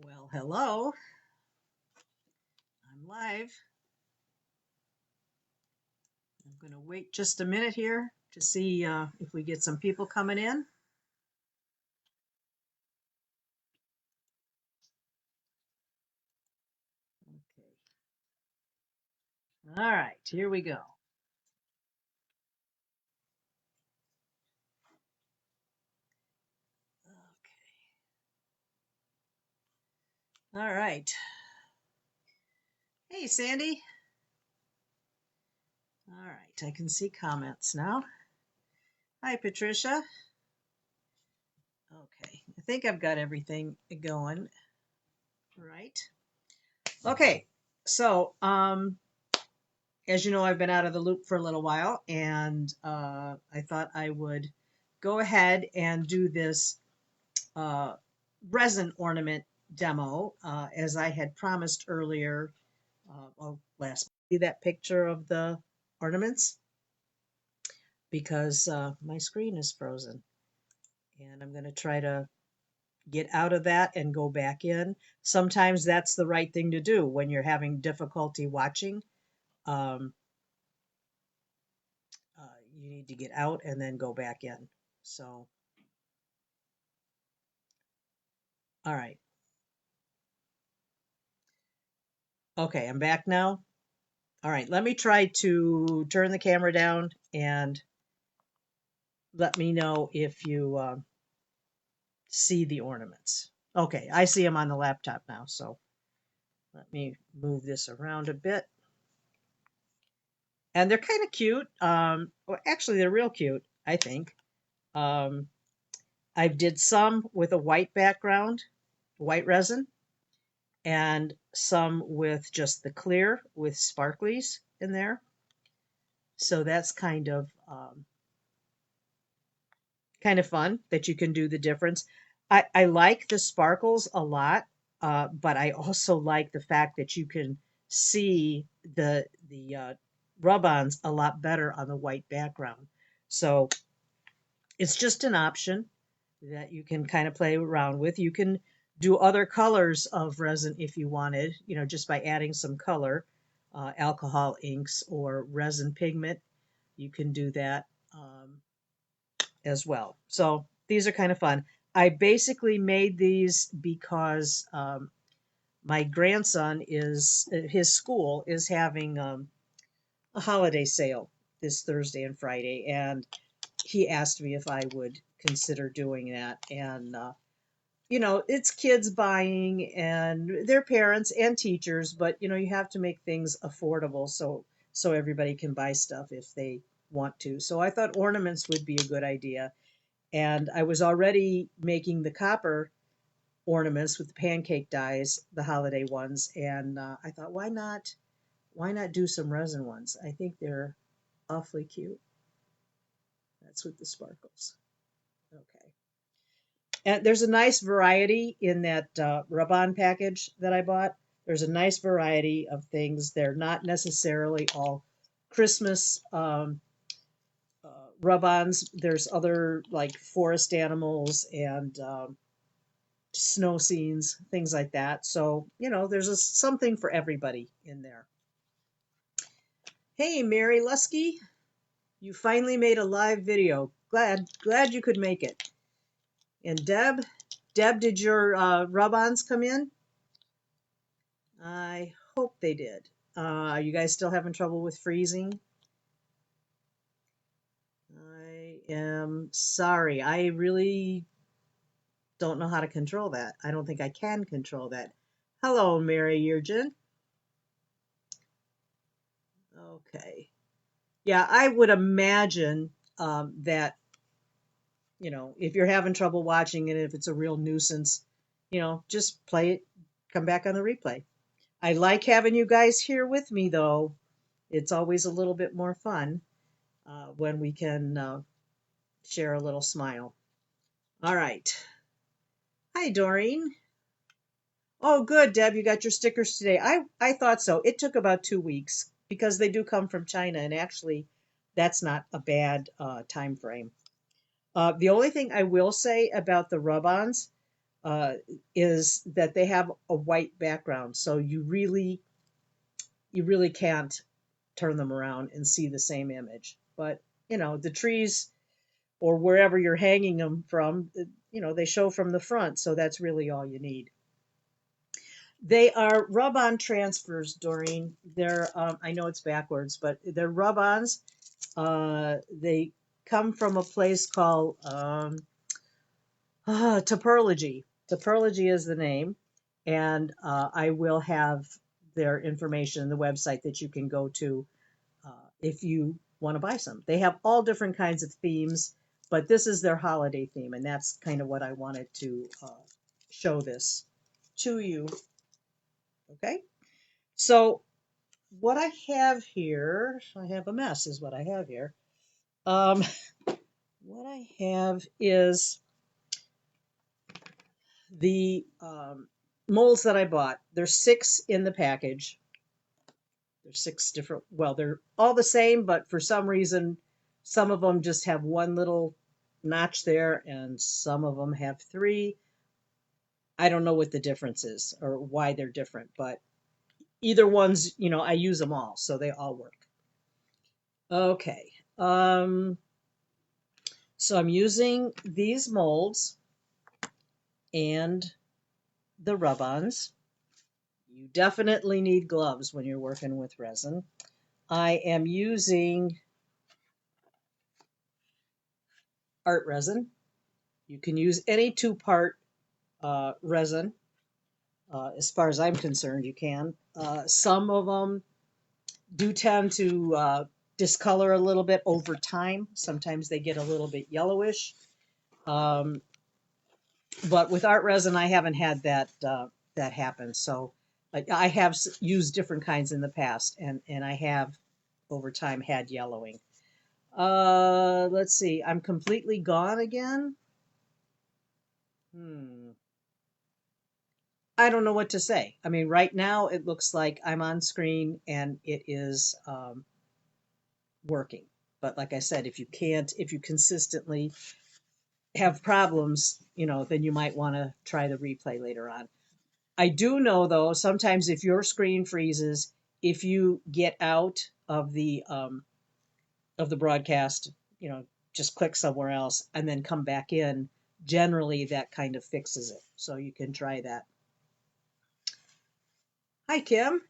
Well, hello. I'm live. I'm going to wait just a minute here to see if we get some people coming in. Okay. All right, here we go. Okay. All right. Hey, Sandy. All right, I can see comments now. Hi, Patricia. Okay, I think I've got everything going right. Okay, so as you know, I've been out of the loop for a little while, and I thought I would go ahead and do this uh, resin ornament demo, as I had promised earlier. Last see that picture of the ornaments because my screen is frozen, and I'm going to try to get out of that and go back in. Sometimes that's the right thing to do when you're having difficulty watching. Um, you need to get out and then go back in. So, all right. Okay, I'm back now. All right, let me try to turn the camera down and let me know if you see the ornaments. Okay, I see them on the laptop now, so let me move this around a bit. And they're kind of cute. Well, actually, they're real cute, I think. Um, I did some with a white background, white resin, and some with just the clear with sparklies in there. So that's kind of fun that you can do the difference. I like the sparkles a lot, but I also like the fact that you can see the rub-ons a lot better on the white background. So it's just an option that you can kind of play around with. You can do other colors of resin if you wanted, just by adding some color, alcohol inks or resin pigment. You can do that. As well. So these are kind of fun. I basically made these because my grandson is his school is having a holiday sale this Thursday and Friday, and he asked me if I would consider doing that. And it's kids buying and their parents and teachers, but you have to make things affordable so everybody can buy stuff if they want to. So I thought ornaments would be a good idea, and I was already making the copper ornaments with the pancake dies, the holiday ones, and I thought, why not do some resin ones? I think they're awfully cute. That's with the sparkles. Okay. And there's a nice variety in that rub-on package that I bought. There's a nice variety of things. They're not necessarily all Christmas rub-ons. There's other like forest animals and snow scenes, things like that. So, there's something for everybody in there. Hey, Mary Lusky, you finally made a live video. Glad you could make it. And Deb, did your rub-ons come in? I hope they did. Are you guys still having trouble with freezing? I am sorry. I really don't know how to control that. I don't think I can control that. Hello, Mary Yurgen. Okay. Yeah, I would imagine that, if you're having trouble watching it, if it's a real nuisance, just play it, come back on the replay. I like having you guys here with me, though. It's always a little bit more fun when we can share a little smile. All right. Hi, Doreen. Oh, good, Deb. You got your stickers today. I thought so. It took about 2 weeks because they do come from China, and actually, that's not a bad time frame. The only thing I will say about the rub-ons, uh, is that they have a white background, so you really can't turn them around and see the same image. But the trees or wherever you're hanging them from, they show from the front, so that's really all you need. They are rub-on transfers, Doreen. They're I know it's backwards, but they're rub-ons. They come from a place called Topology. Topology is the name, and I will have their information in the website that you can go to if you want to buy some. They have all different kinds of themes, but this is their holiday theme, and that's kind of what I wanted to show this to you. Okay, so what I have here, I have a mess, is what I have here. Um, what I have is the molds that I bought. There's 6 in the package. There's 6 different, well, they're all the same, but for some reason, some of them just have one little notch there, and some of them have 3. I don't know what the difference is or why they're different, but either one's, I use them all, so they all work. Okay. So I'm using these molds and the rub-ons. You definitely need gloves when you're working with resin. I am using art resin. You can use any 2-part resin. As far as I'm concerned, you can. Some of them do tend to discolor a little bit over time. Sometimes they get a little bit yellowish. Um, but with art resin, I haven't had that happen. So I have used different kinds in the past, and I have over time had yellowing. Let's see. I'm completely gone again. I don't know what to say. I mean, right now it looks like I'm on screen and it is working. But like I said, if you consistently have problems, then you might want to try the replay later on. I do know though, sometimes if your screen freezes, if you get out of the broadcast, just click somewhere else and then come back in. Generally, that kind of fixes it. So you can try that. Hi, Kim.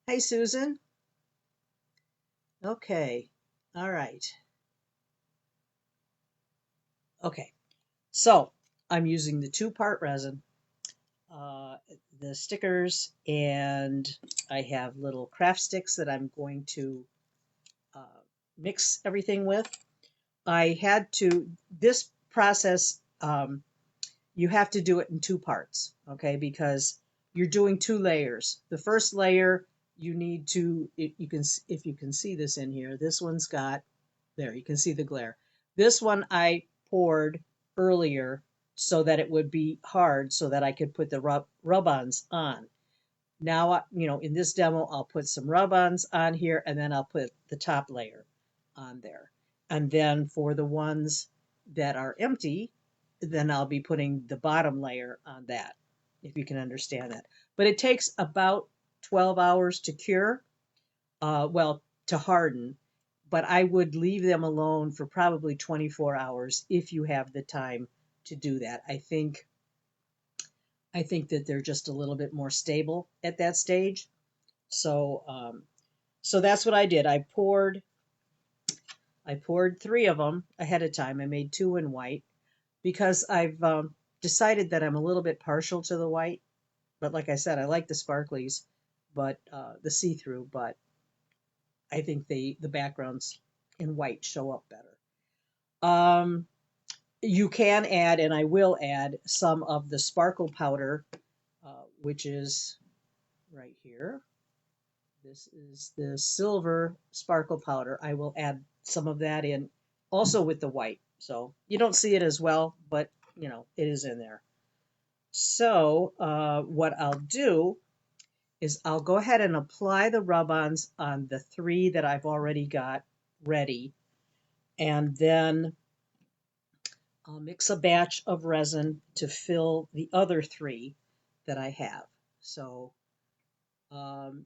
Hi, Susan. Okay. All right. Okay. So I'm using the 2-part resin, uh, the stickers, and I have little craft sticks that I'm going to uh, mix everything with. I had to, this process, you have to do it in 2 parts, okay, because you're doing 2 layers. The first layer, you need to, if you can see this in here, this one's got, there, you can see the glare. This one I poured earlier so that it would be hard so that I could put the rub-ons on. Now, in this demo, I'll put some rub-ons on here and then I'll put the top layer on there. And then for the ones that are empty, then I'll be putting the bottom layer on that, if you can understand that. But it takes about 12 hours to cure, well, to harden, but I would leave them alone for probably 24 hours if you have the time to do that. I think that they're just a little bit more stable at that stage. So that's what I did. I poured 3 of them ahead of time. I made 2 in white because I've decided that I'm a little bit partial to the white. But like I said, I like the sparklies, but the see-through. But I think the backgrounds in white show up better. You can add, and I will add, some of the sparkle powder, which is right here. This is the silver sparkle powder. I will add some of that in also with the white. So you don't see it as well, but it is in there. So what I'll do is I'll go ahead and apply the rub-ons on the 3 that I've already got ready. And then I'll mix a batch of resin to fill the other three that I have. So um,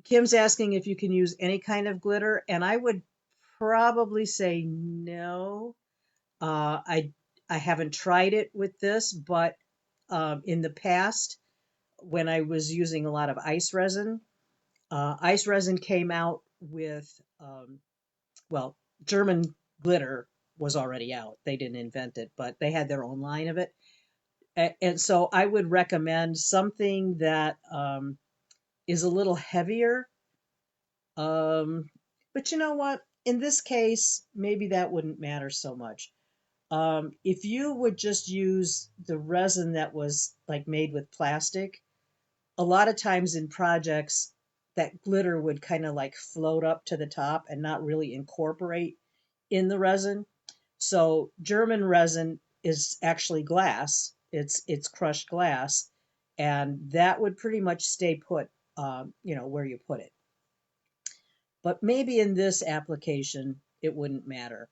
Kim's asking if you can use any kind of glitter, and I would probably say no. I haven't tried it with this, but in the past, when I was using a lot of ice resin came out with well, German glitter was already out. They didn't invent it, but they had their own line of it. And so I would recommend something that is a little heavier. Um, but you know what? In this case, maybe that wouldn't matter so much. If you would just use the resin that was like made with plastic, a lot of times in projects, that glitter would kind of like float up to the top and not really incorporate in the resin. So German resin is actually glass. It's crushed glass, and that would pretty much stay put, where you put it. But maybe in this application, it wouldn't matter.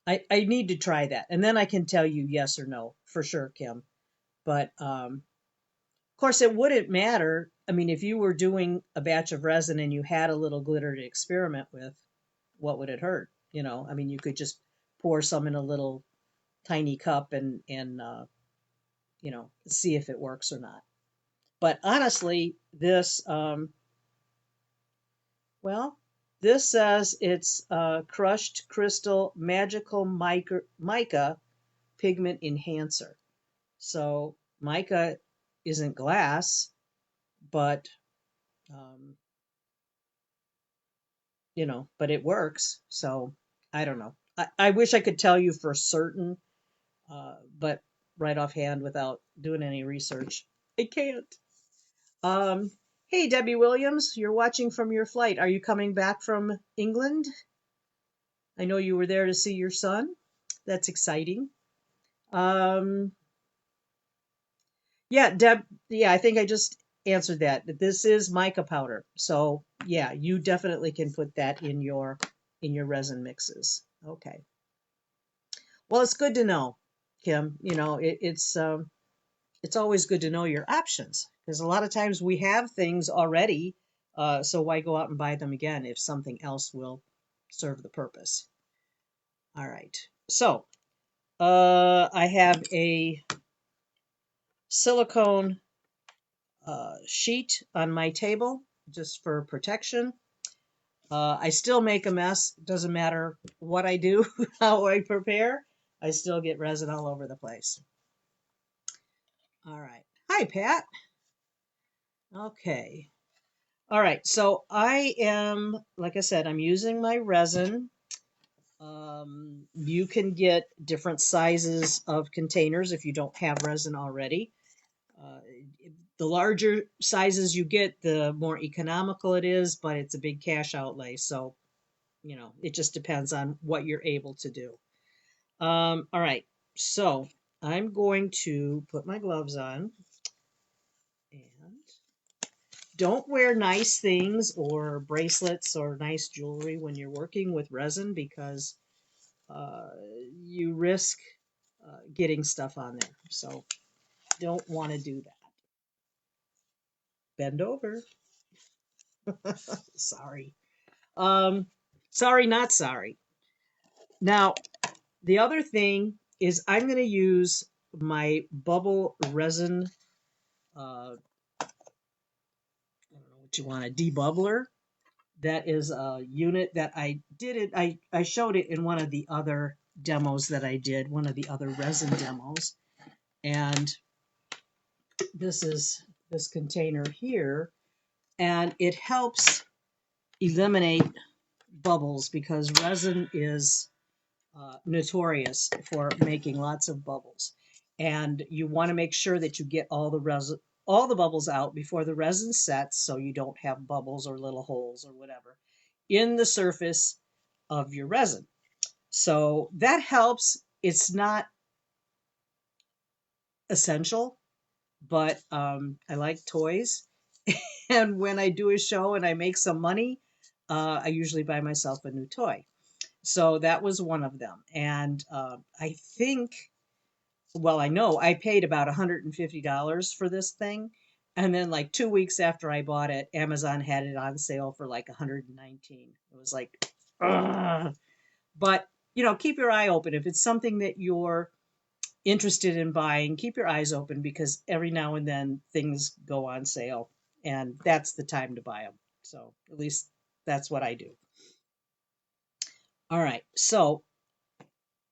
I need to try that, and then I can tell you yes or no for sure, Kim. But of course, it wouldn't matter. I mean, if you were doing a batch of resin and you had a little glitter to experiment with, what would it hurt? I mean, you could just pour some in a little tiny cup and see if it works or not. But honestly, well, this says it's crushed crystal magical mica pigment enhancer. So mica isn't glass, but um, but it works. So I don't know. I wish I could tell you for certain, but right offhand without doing any research, I can't. Um, hey, Debbie Williams, you're watching from your flight. Are you coming back from England? I know you were there to see your son. That's exciting. Um, yeah, Deb, yeah, I think I just answered that. This is mica powder. So, yeah, you definitely can put that in your resin mixes. Okay. Well, it's good to know, Kim. It's always good to know your options because a lot of times we have things already, so why go out and buy them again if something else will serve the purpose? All right. So I have a silicone sheet on my table just for protection. I still make a mess. Doesn't matter what I do, how I prepare. I still get resin all over the place. All right. Hi, Pat. Okay. All right. So I am, like I said, I'm using my resin. You can get different sizes of containers if you don't have resin already. Uh, the larger sizes you get, the more economical it is, but it's a big cash outlay. So, it just depends on what you're able to do. All right. So I'm going to put my gloves on and don't wear nice things or bracelets or nice jewelry when you're working with resin because uh, you risk getting stuff on there. So don't want to do that. Bend over. Sorry. Um, sorry, not sorry. Now, the other thing is I'm going to use my bubble resin. I don't know what you want, a debubbler. That is a unit that I did it. I showed it in one of the other demos that I did, one of the other resin demos. And this is this container here. And it helps eliminate bubbles because resin is notorious for making lots of bubbles. And you want to make sure that you get all the bubbles out before the resin sets so you don't have bubbles or little holes or whatever in the surface of your resin. So that helps. It's not essential, but I like toys. And when I do a show and I make some money, I usually buy myself a new toy. So that was one of them. And I think, well, I know I paid about $150 for this thing. And then like 2 weeks after I bought it, Amazon had it on sale for like 119. It was like, ugh. But keep your eye open. If it's something that you're interested in buying, keep your eyes open because every now and then things go on sale and that's the time to buy them. So at least that's what I do. All right. So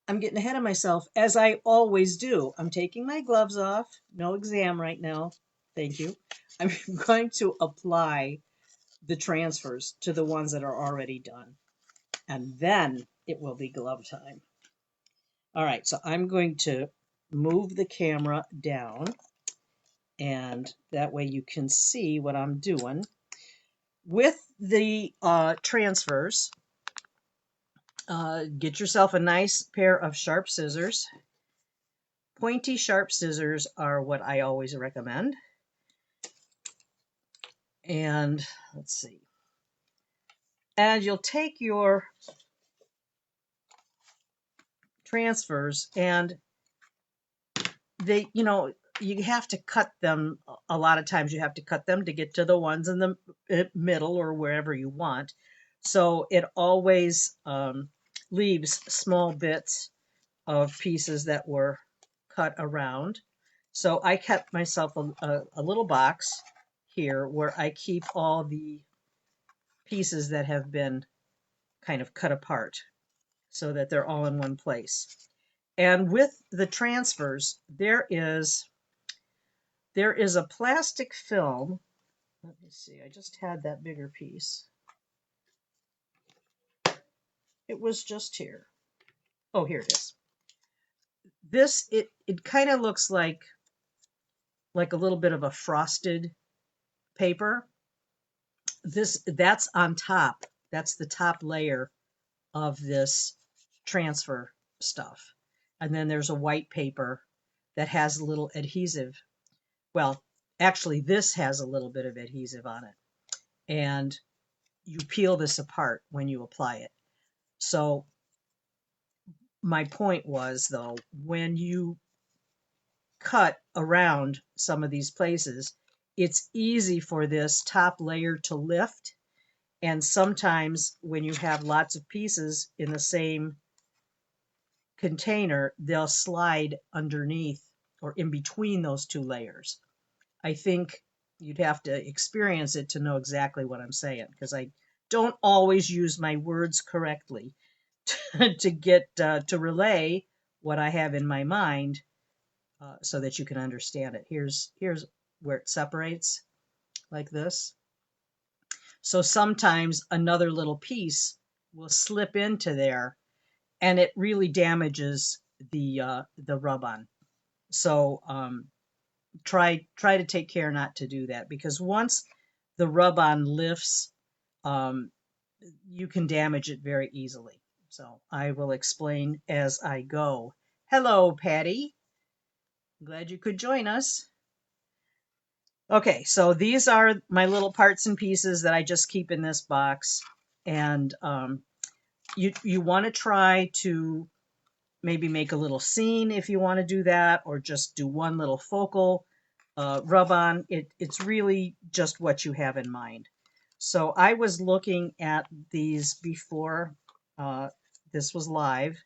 I'm getting ahead of myself as I always do. I'm taking my gloves off. No exam right now. Thank you. I'm going to apply the transfers to the ones that are already done. And then it will be glove time. All right. So I'm going to move the camera down and that way you can see what I'm doing. With the transfers, get yourself a nice pair of sharp scissors. Pointy sharp scissors are what I always recommend. And let's see. And you'll take your transfers and you have to cut them. A lot of times you have to cut them to get to the ones in the middle or wherever you want. So it always leaves small bits of pieces that were cut around. So I kept myself a little box here where I keep all the pieces that have been kind of cut apart so that they're all in one place. And with the transfers, there is a plastic film. Let me see, I just had that bigger piece. It was just here. Oh, here it is. This, it kind of looks like a little bit of a frosted paper. That's on top. That's the top layer of this transfer stuff. And then there's a white paper that has a little adhesive. Well, actually, this has a little bit of adhesive on it. And you peel this apart when you apply it. So my point was, though, when you cut around some of these places, it's easy for this top layer to lift. And sometimes when you have lots of pieces in the same container, they'll slide underneath or in between those two layers. I think you'd have to experience it to know exactly what I'm saying because I don't always use my words correctly to get to relay what I have in my mind so that you can understand it. Here's where it separates like this. So sometimes another little piece will slip into there and it really damages the rub-on. So try to take care not to do that because once the rub-on lifts, um, you can damage it very easily. So I will explain as I go. Hello, Patty. Glad you could join us. Okay, so these are my little parts and pieces that I just keep in this box. And you want to try to maybe make a little scene if you want to do that, or just do one little focal rub on. It's really just what you have in mind. So I was looking at these before this was live,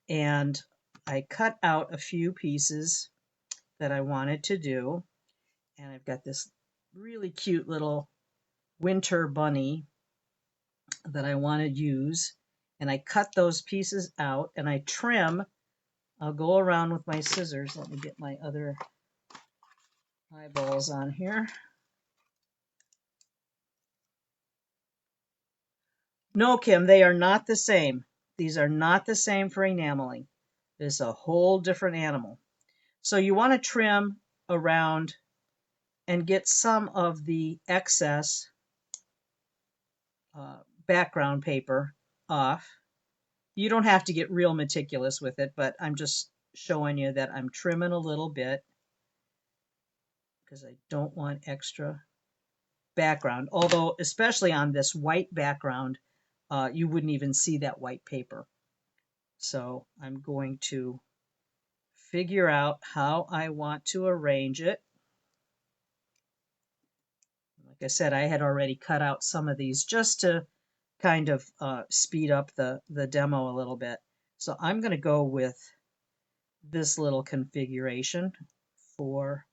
and I cut out a few pieces that I wanted to do. And I've got this really cute little winter bunny that I want to use. And I cut those pieces out and I trim. I'll go around with my scissors. Let me get my other eyeballs on here. No, Kim, they are not the same. These are not the same for enameling. It's a whole different animal. So you want to trim around and get some of the excess background paper off. You don't have to get real meticulous with it, but I'm just showing you that I'm trimming a little bit because I don't want extra background. Although, especially on this white background, you wouldn't even see that white paper. So I'm going to figure out how I want to arrange it. Like I said, I had already cut out some of these just to kind of speed up the demo a little bit. So I'm going to go with this little configuration for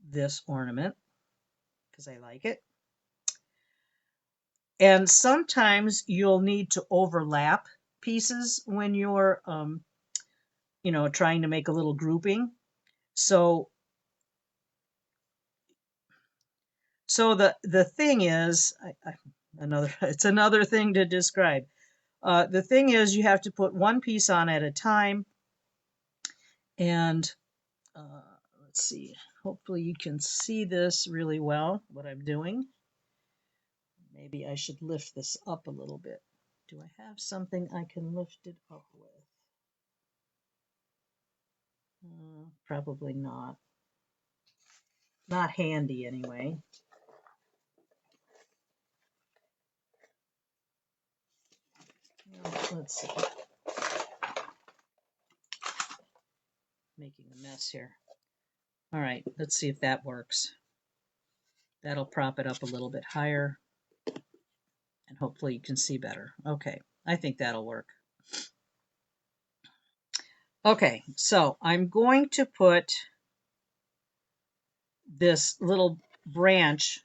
this ornament because I like it. And sometimes you'll need to overlap pieces when you're, trying to make a little grouping. So the thing is, it's another thing to describe. The thing is, you have to put one piece on at a time, and let's see. Hopefully, you can see this really well. What I'm doing. Maybe I should lift this up a little bit. Do I have something I can lift it up with? Probably not. Not handy anyway. Let's see. Making a mess here. All right, let's see if that works. That'll prop it up a little bit higher, and hopefully you can see better. Okay, I think that'll work. Okay, so I'm going to put this little branch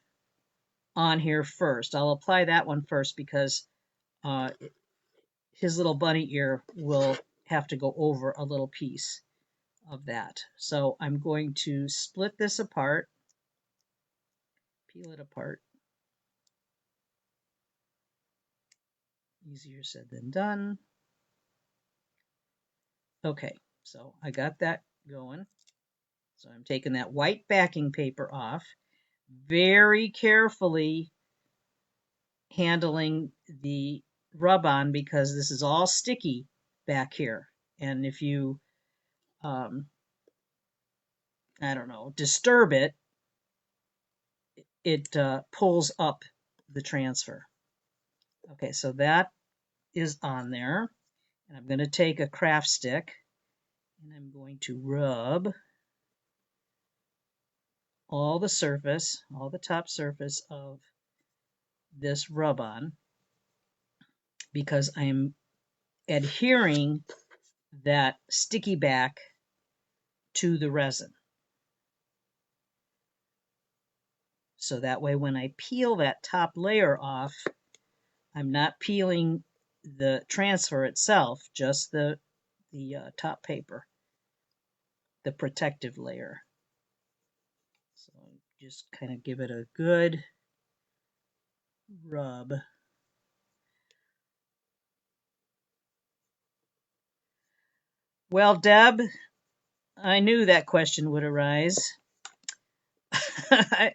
on here first. I'll apply that one first because his little bunny ear will have to go over a little piece of that. So I'm going to split this apart, peel it apart. Easier said than done. Okay, so I got that going. So I'm taking that white backing paper off, very carefully handling the rub-on because this is all sticky back here. And if you, I don't know, disturb it, it pulls up the transfer. Okay, so that is on there. And I'm going to take a craft stick and I'm going to rub all the surface, all the top surface of this rub-on because I'm adhering that sticky back to the resin. So that way when I peel that top layer off, I'm not peeling the transfer itself, just the top paper, the protective layer. So just kind of give it a good rub. Well, Deb, I knew that question would arise.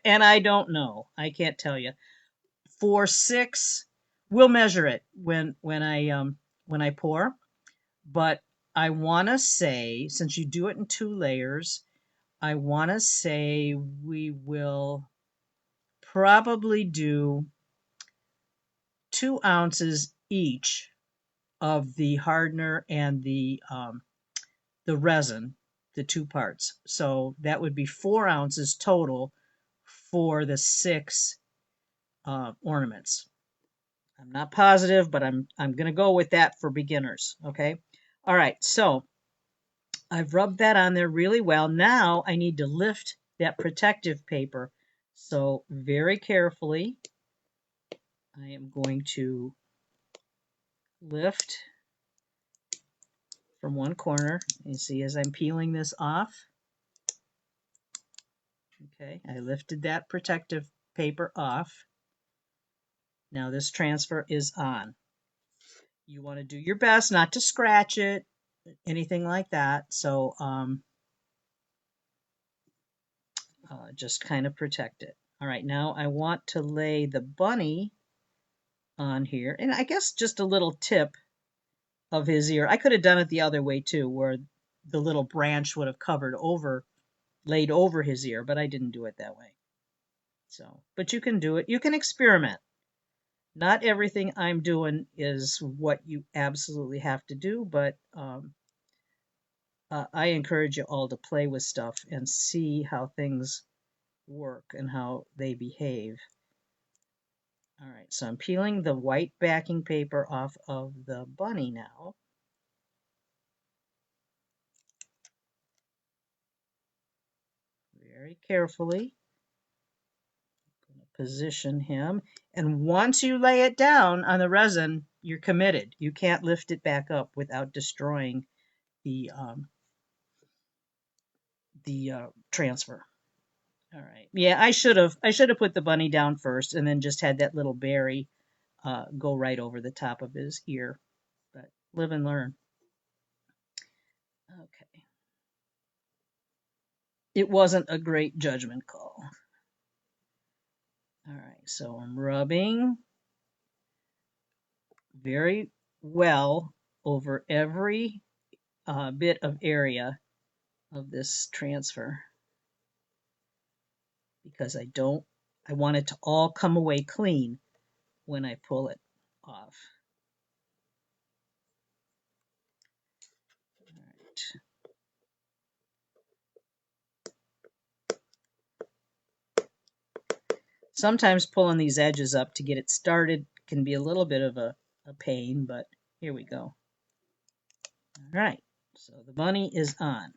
And I don't know. I can't tell you. For 6, we'll measure it when I pour. But I want to say, since you do it in 2 layers, I want to say we will probably do 2 ounces each of the hardener and the resin, the 2 parts. So that would be 4 ounces total for the 6 ornaments. I'm not positive, but I'm going to go with that for beginners. Okay. All right. So I've rubbed that on there really well. Now I need to lift that protective paper. So very carefully, I am going to lift from one corner. You see as I'm peeling this off. Okay, I lifted that protective paper off. Now this transfer is on. You want to do your best not to scratch it, anything like that. So just kind of protect it. All right, now I want to lay the bunny on here. And I guess just a little tip of his ear. I could have done it the other way too, where the little branch would have laid over his ear, but I didn't do it that way. So, but you can do it. You can experiment. Not everything I'm doing is what you absolutely have to do, but I encourage you all to play with stuff and see how things work and how they behave. All right, so I'm peeling the white backing paper off of the bunny now. Very carefully. I'm going to position him. And once you lay it down on the resin, you're committed. You can't lift it back up without destroying the transfer. All right. Yeah, I should have put the bunny down first and then just had that little berry go right over the top of his ear. But live and learn. Okay. It wasn't a great judgment call. All right, so I'm rubbing very well over every bit of area of this transfer because I want it to all come away clean when I pull it off. All right. Sometimes pulling these edges up to get it started can be a little bit of a pain, but here we go. All right, so the bunny is on.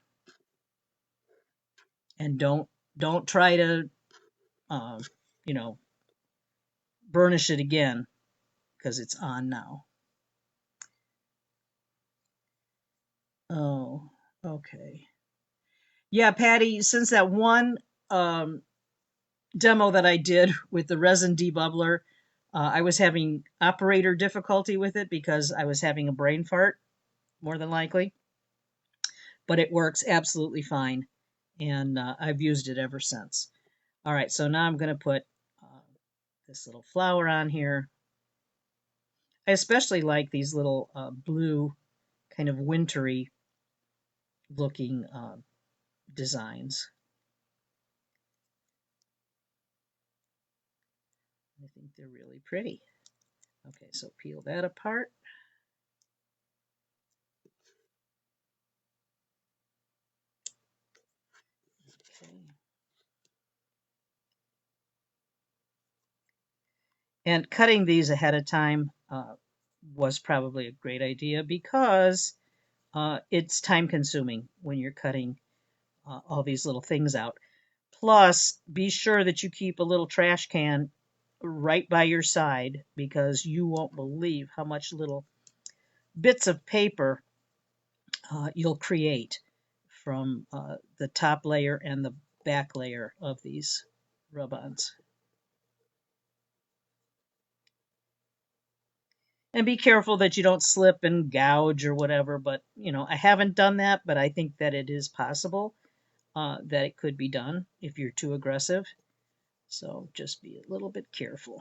And don't try to, uh, you know, burnish it again because it's on now. Oh, okay. Yeah, Patty, since that one um, demo that I did with the resin debubbler, I was having operator difficulty with it because I was having a brain fart, more than likely. But it works absolutely fine, and I've used it ever since. All right, so now I'm going to put this little flower on here. I especially like these little blue, kind of wintry looking designs. I think they're really pretty. Okay, so peel that apart. Okay. And cutting these ahead of time was probably a great idea because it's time consuming when you're cutting all these little things out. Plus, be sure that you keep a little trash can right by your side because you won't believe how much little bits of paper you'll create from the top layer and the back layer of these rub-ons. And be careful that you don't slip and gouge or whatever, but I haven't done that, but I think that it is possible that it could be done if you're too aggressive. So just be a little bit careful.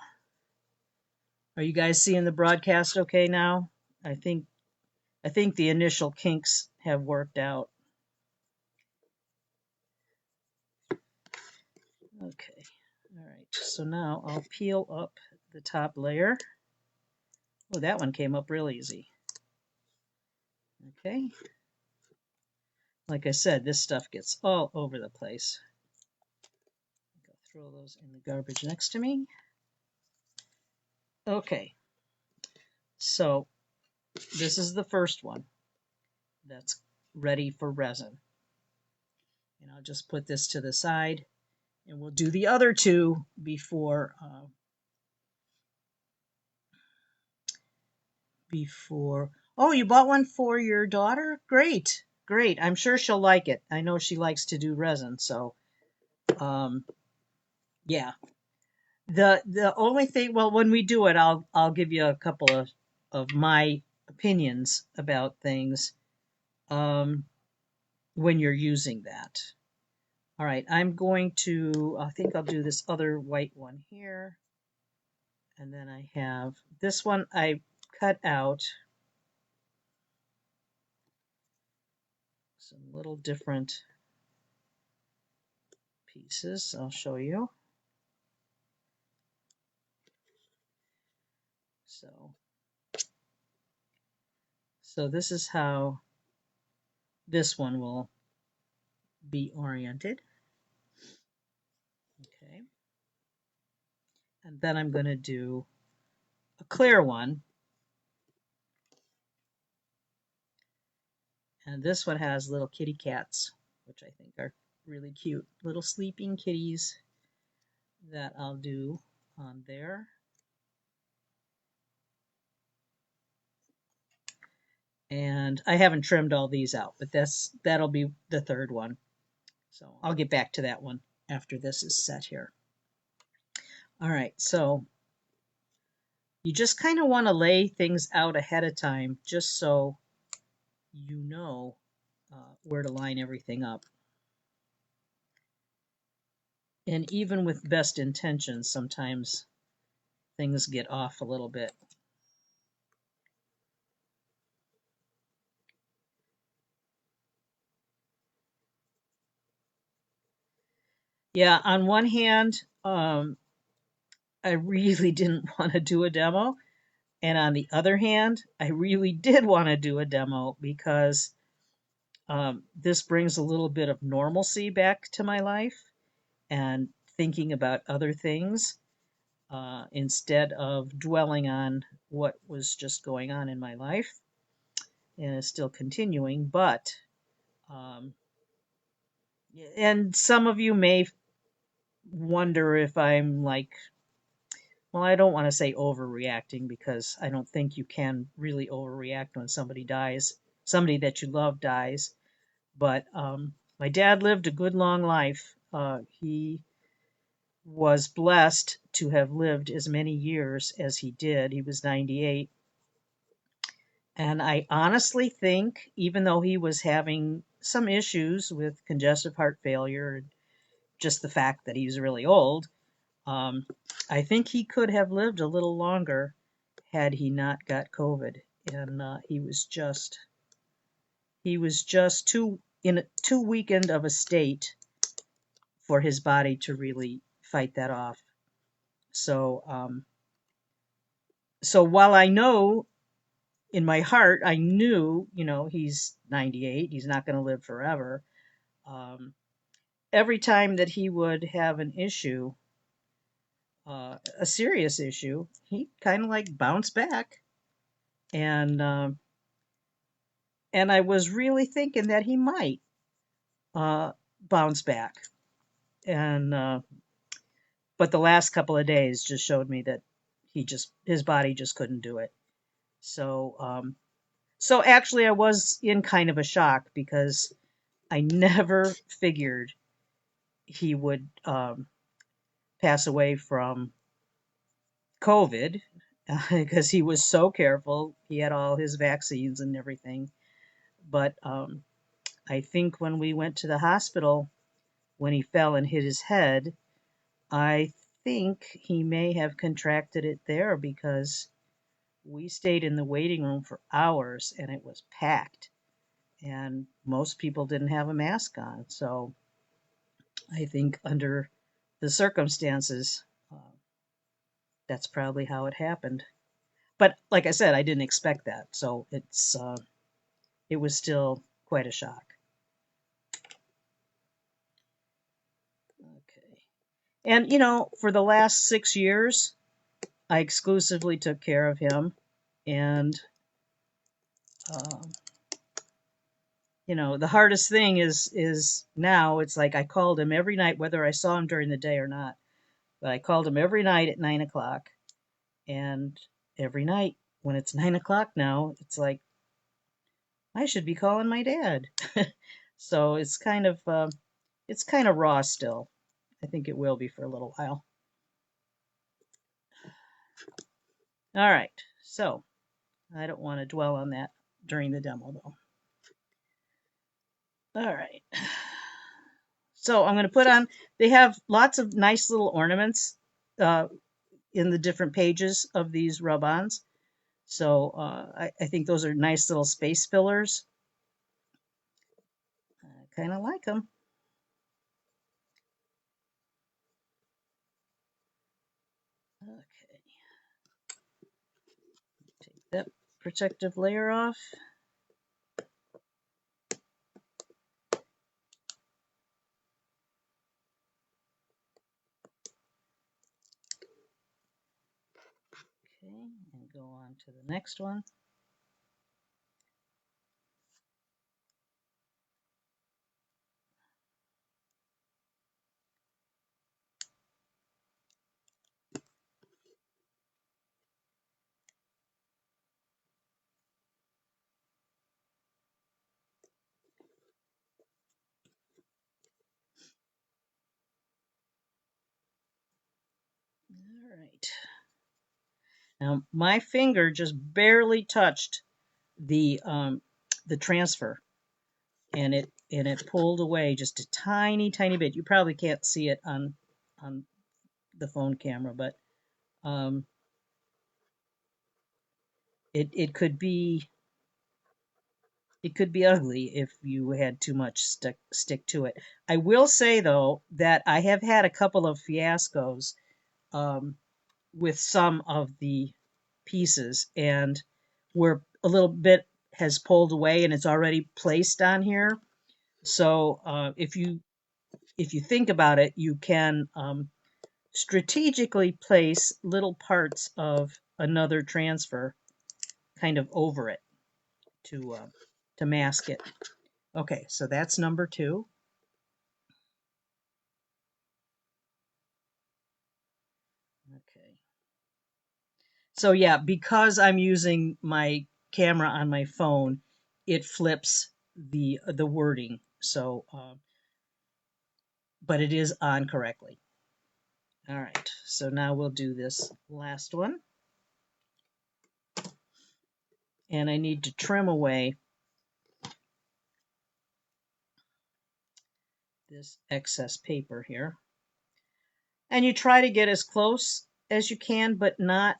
Are you guys seeing the broadcast okay now? I think the initial kinks have worked out. Okay. All right. So now I'll peel up the top layer. Oh, that one came up real easy. Okay. Like I said, this stuff gets all over the place. I'll throw those in the garbage next to me. Okay. So this is the first one that's ready for resin. And I'll just put this to the side and we'll do the other two before. Oh, you bought one for your daughter? Great. Great. I'm sure she'll like it. I know she likes to do resin, so yeah. The only thing, well, when we do it, I'll give you a couple of my opinions about things when you're using that. All right, I think I'll do this other white one here. And then I have this one I cut out some little different pieces. I'll show you. So this is how this one will be oriented. Okay. And then I'm going to do a clear one. And this one has little kitty cats, which I think are really cute. Little sleeping kitties that I'll do on there. And I haven't trimmed all these out, but that'll be the third one. So I'll get back to that one after this is set here. All right, so you just kind of want to lay things out ahead of time just so you know where to line everything up. And even with best intentions, sometimes things get off a little bit. Yeah, on one hand, I really didn't want to do a demo. And on the other hand, I really did want to do a demo because this brings a little bit of normalcy back to my life and thinking about other things instead of dwelling on what was just going on in my life and is still continuing. But, um, and some of you may wonder if I'm like, well, I don't want to say overreacting because I don't think you can really overreact when somebody dies, somebody that you love dies. But my dad lived a good long life. He was blessed to have lived as many years as he did. He was 98. And I honestly think, even though he was having some issues with congestive heart failure, just the fact that he's really old, um, I think he could have lived a little longer had he not got COVID. And he was just too weakened of a state for his body to really fight that off. So, so while I know in my heart, I knew, he's 98, he's not going to live forever. Um, every time that he would have an issue, a serious issue, he kind of like bounced back. And I was really thinking that he might uh, bounce back. And but the last couple of days just showed me that his body just couldn't do it. So so actually I was in kind of a shock because I never figured he would pass away from COVID because he was so careful. He had all his vaccines and everything. But I think when we went to the hospital, when he fell and hit his head, I think he may have contracted it there because we stayed in the waiting room for hours and it was packed. And most people didn't have a mask on. So I think under the circumstances, that's probably how it happened. But like I said, I didn't expect that. So it was still quite a shock. Okay. And, for the last 6 years, I exclusively took care of him. And, um, the hardest thing is now it's like I called him every night, whether I saw him during the day or not. But I called him every night at 9 o'clock. And every night when it's 9 o'clock now, it's like, I should be calling my dad. So it's kind of raw still. I think it will be for a little while. All right. So I don't want to dwell on that during the demo though. All right. So I'm going to put on, they have lots of nice little ornaments uh, in the different pages of these rub-ons. So I think those are nice little space fillers. I kind of like them. Okay. protective layer off. Okay, and go on to the next one. All right. Now my finger just barely touched the transfer, and it pulled away just a tiny bit. You probably can't see it on the phone camera, but um, it could be ugly if you had too much stick to it. I will say though that I have had a couple of fiascos um, with some of the pieces, and where a little bit has pulled away and it's already placed on here. So if you think about it, you can strategically place little parts of another transfer kind of over it to mask it. Okay, so that's number 2. Okay. So yeah, because I'm using my camera on my phone, it flips the wording. So, but it is on correctly. All right. So now we'll do this last one, and I need to trim away this excess paper here. And you try to get as close as you can, but not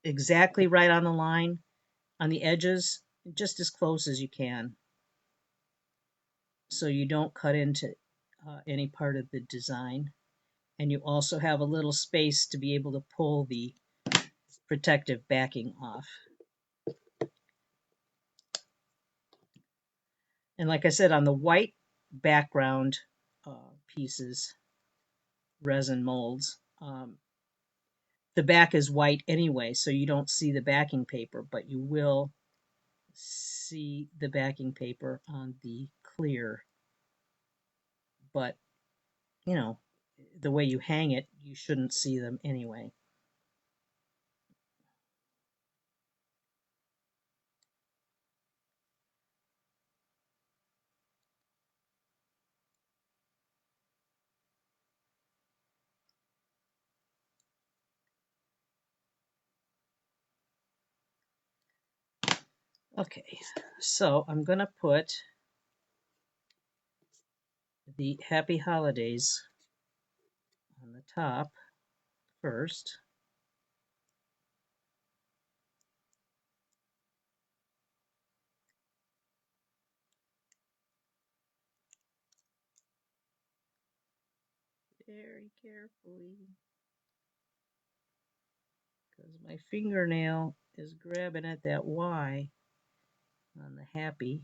exactly right on the line, on the edges, just as close as you can, so you don't cut into any part of the design. And you also have a little space to be able to pull the protective backing off. And like I said, on the white background pieces, resin molds, the back is white anyway, so you don't see the backing paper, but you will see the backing paper on the clear. But, you know, the way you hang it, you shouldn't see them anyway. Okay, so I'm going to put the Happy Holidays on the top first. Very carefully, because my fingernail is grabbing at that Y on the happy.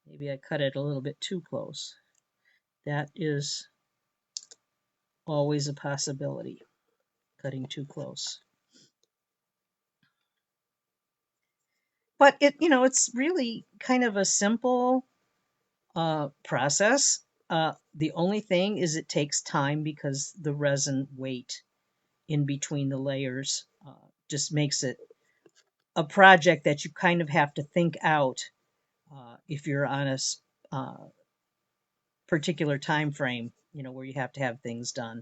Maybe I cut it a little bit too close. That is always a possibility, cutting too close. But it's really kind of a simple process. The only thing is it takes time because the resin weight in between the layers just makes it a project that you kind of have to think out if you're on a particular time frame, where you have to have things done.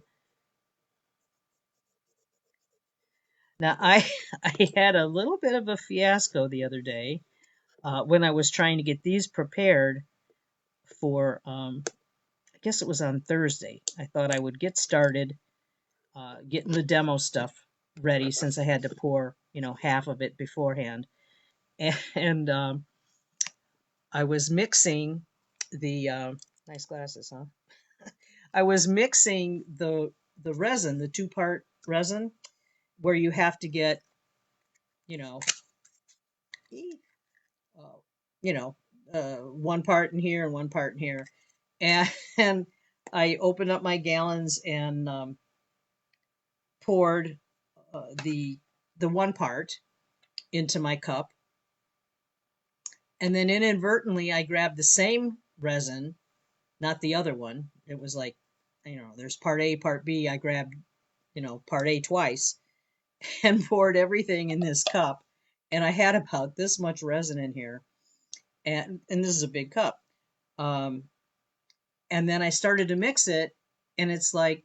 Now, I I had a little bit of a fiasco the other day when I was trying to get these prepared for. I guess it was on Thursday. I thought I would get started getting the demo stuff ready since I had to pour half of it beforehand, and I was mixing the nice glasses, huh? I was mixing the resin, the 2-part resin, where you have to get, you know, you know, one part in here and one part in here. And, and I opened up my gallons and poured the one part into my cup, and then inadvertently I grabbed the same resin, not the other one. It was like, there's part A, part B. I grabbed, part A twice and poured everything in this cup. And I had about this much resin in here. And this is a big cup. Um, and then I started to mix it, and it's like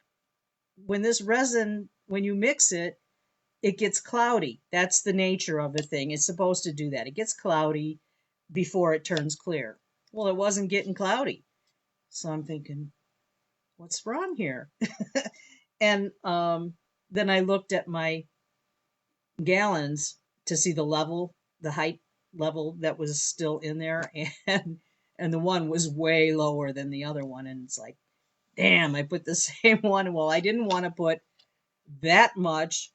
when this resin, when you mix it, it gets cloudy. That's the nature of the thing. It's supposed to do that. It gets cloudy before it turns clear. Well, it wasn't getting cloudy. So I'm thinking, what's wrong here? And then I looked at my gallons to see the level, the height level that was still in there, and the one was way lower than the other one, and it's like, damn, I put the same one. Well, I didn't want to put that much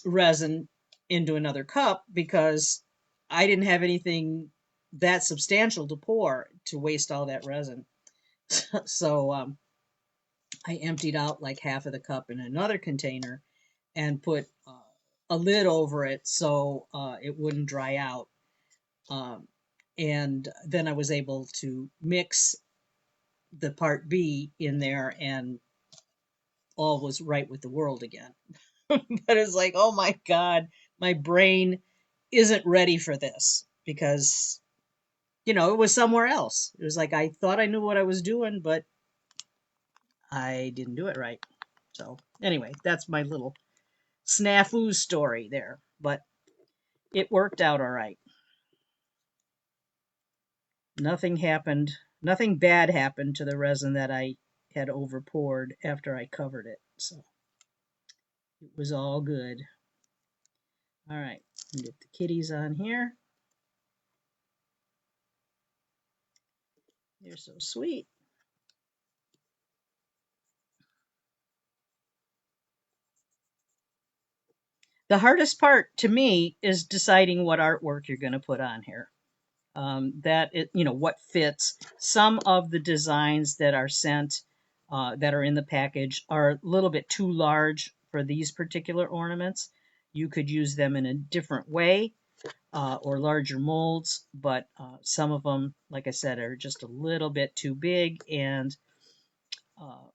resin into another cup because I didn't have anything that substantial to pour to waste all that resin. So I emptied out like half of the cup in another container and put a lid over it so it wouldn't dry out. Um, and then I was able to mix the part B in there, and all was right with the world again. But it's like, oh my God, my brain isn't ready for this because, it was somewhere else. It was like I thought I knew what I was doing, but I didn't do it right. So, anyway, that's my little snafu story there. But it worked out all right. Nothing happened. Nothing bad happened to the resin that I had over poured after I covered it. So it was all good. All right, get the kitties on here. They're so sweet. The hardest part to me is deciding what artwork you're going to put on here. That it, what fits. Some of the designs that are sent, that are in the package, are a little bit too large for these particular ornaments. You could use them in a different way, or larger molds, but some of them, like I said, are just a little bit too big, and uh,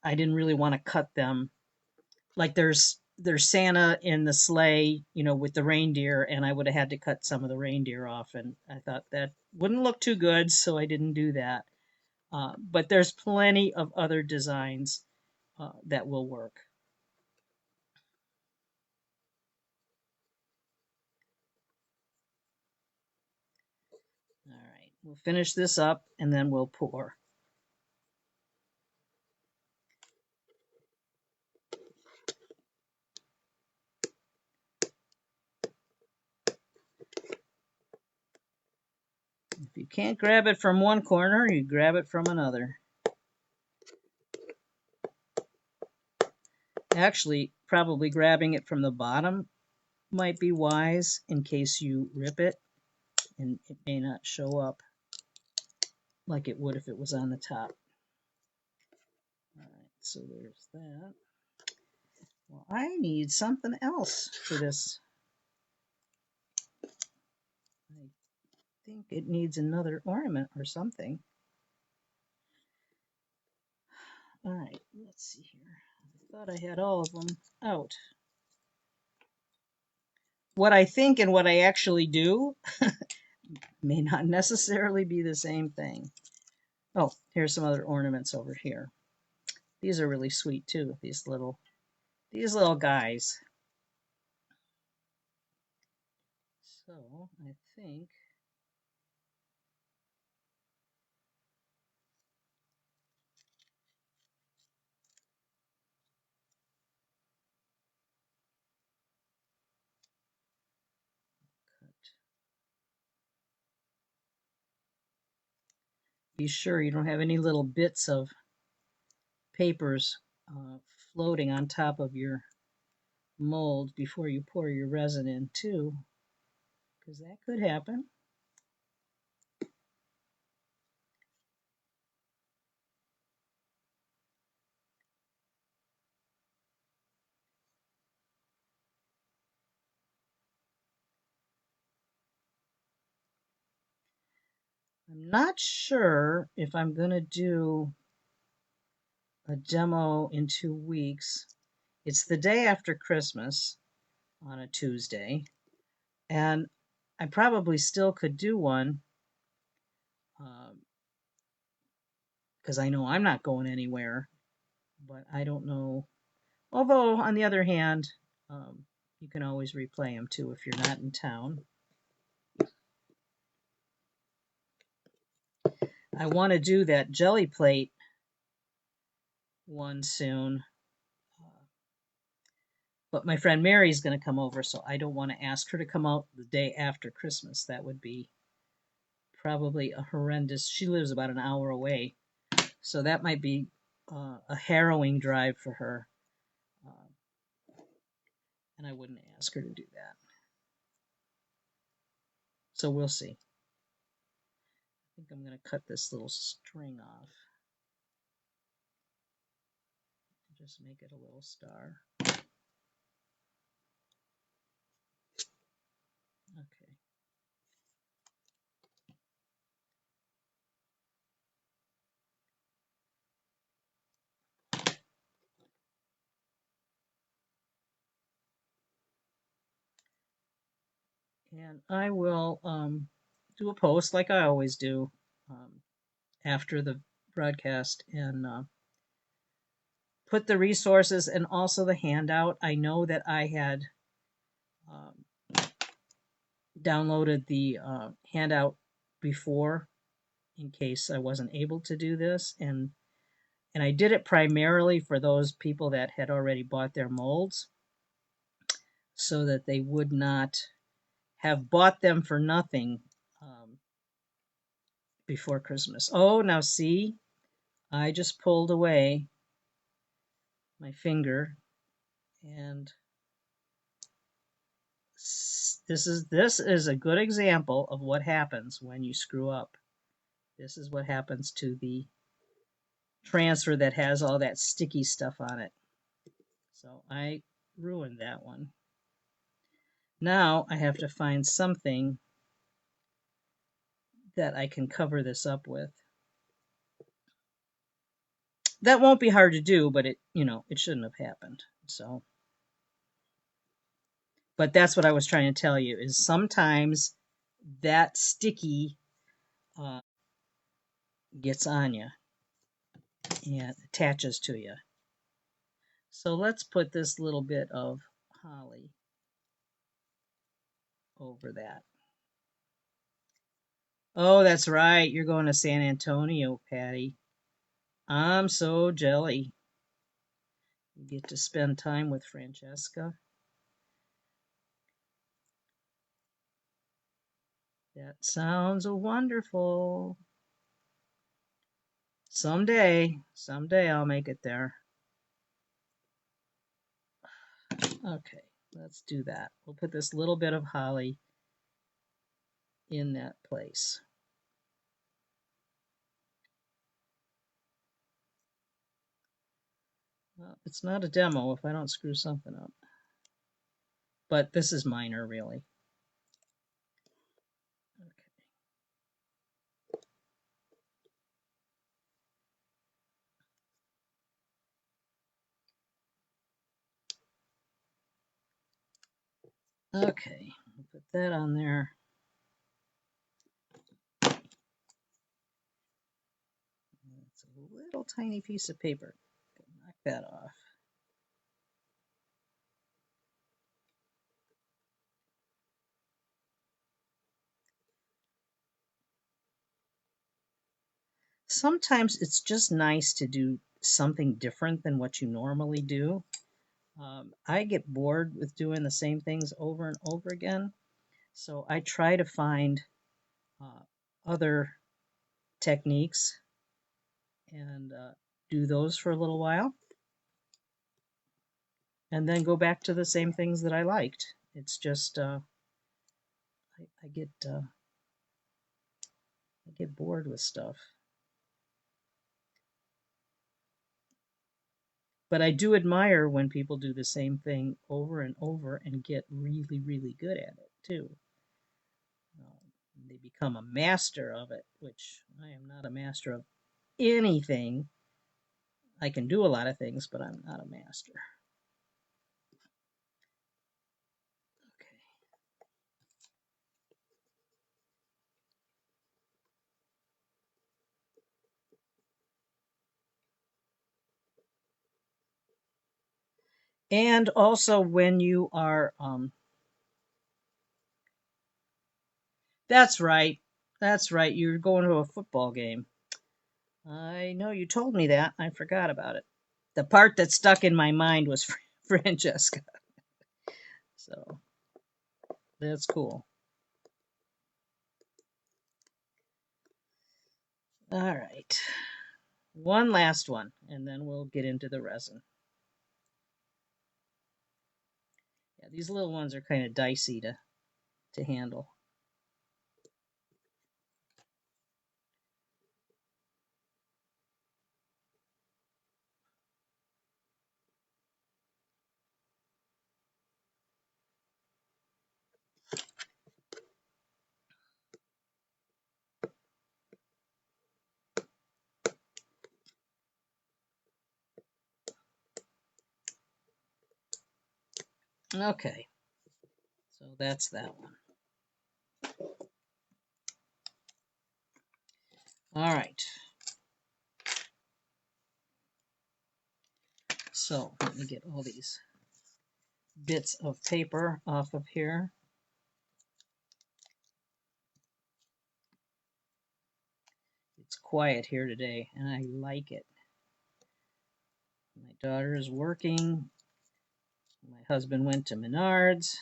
I didn't really want to cut them. Like there's Santa in the sleigh, with the reindeer, and I would have had to cut some of the reindeer off, and I thought that wouldn't look too good, so I didn't do that. But there's plenty of other designs that will work. All right, we'll finish this up and then we'll pour. If you can't grab it from one corner, you grab it from another. Actually, probably grabbing it from the bottom might be wise in case you rip it and it may not show up like it would if it was on the top. All right, so there's that. Well, I need something else for this. I think it needs another ornament or something. All right, let's see here. I thought I had all of them out. What I think and what I actually do may not necessarily be the same thing. Oh, here's some other ornaments over here. These are really sweet too, these little guys. So I think cut. Be sure you don't have any little bits of papers floating on top of your mold before you pour your resin in too, because that could happen. I'm not sure if I'm going to do a demo in 2 weeks. It's the day after Christmas on a Tuesday, and I probably still could do one because I know I'm not going anywhere, but I don't know. Although, on the other hand, um, you can always replay them too if you're not in town. I want to do that jelly plate one soon, but my friend Mary's going to come over, so I don't want to ask her to come out the day after Christmas. That would be probably a horrendous. She lives about an hour away, so that might be a harrowing drive for her, and I wouldn't ask her to do that. So we'll see. I think I'm going to cut this little string off. Just make it a little star. Okay. And I will do a post like I always do after the broadcast and put the resources and also the handout. I know that I had um, downloaded the handout before in case I wasn't able to do this, and I did it primarily for those people that had already bought their molds so that they would not have bought them for nothing before Christmas. Oh, now see, I just pulled away my finger, and this is a good example of what happens when you screw up. This is what happens to the transfer that has all that sticky stuff on it. So I ruined that one. Now I have to find something that I can cover this up with. That won't be hard to do, but it shouldn't have happened. So, but that's what I was trying to tell you is sometimes that sticky gets on you and attaches to you. So let's put this little bit of holly over that. Oh, that's right. You're going to San Antonio, Patty. I'm so jelly. You get to spend time with Francesca. That sounds wonderful. Someday I'll make it there. Okay, let's do that. We'll put this little bit of holly in that place. Well, it's not a demo if I don't screw something up. But this is minor, really. Okay, we'll put that on there. It's a little tiny piece of paper. Knock that off. Sometimes it's just nice to do something different than what you normally do. I get bored with doing the same things over and over again, so I try to find uh, other techniques and do those for a little while, and then go back to the same things that I liked. It's just I get bored with stuff. But I do admire when people do the same thing over and over and get really, really good at it too. and they become a master of it, which I am not a master of anything. I can do a lot of things, but I'm not a master. Okay. And also when you are, that's right. That's right. You're going to a football game. I know you told me that. I forgot about it. The part that stuck in my mind was Francesca. So that's cool. All right. One last one, and then we'll get into the resin. Yeah, these little ones are kind of dicey to handle. Okay, so that's that one. All right. So let me get all these bits of paper off of here. It's quiet here today, and I like it. My daughter is working. My husband went to Menards,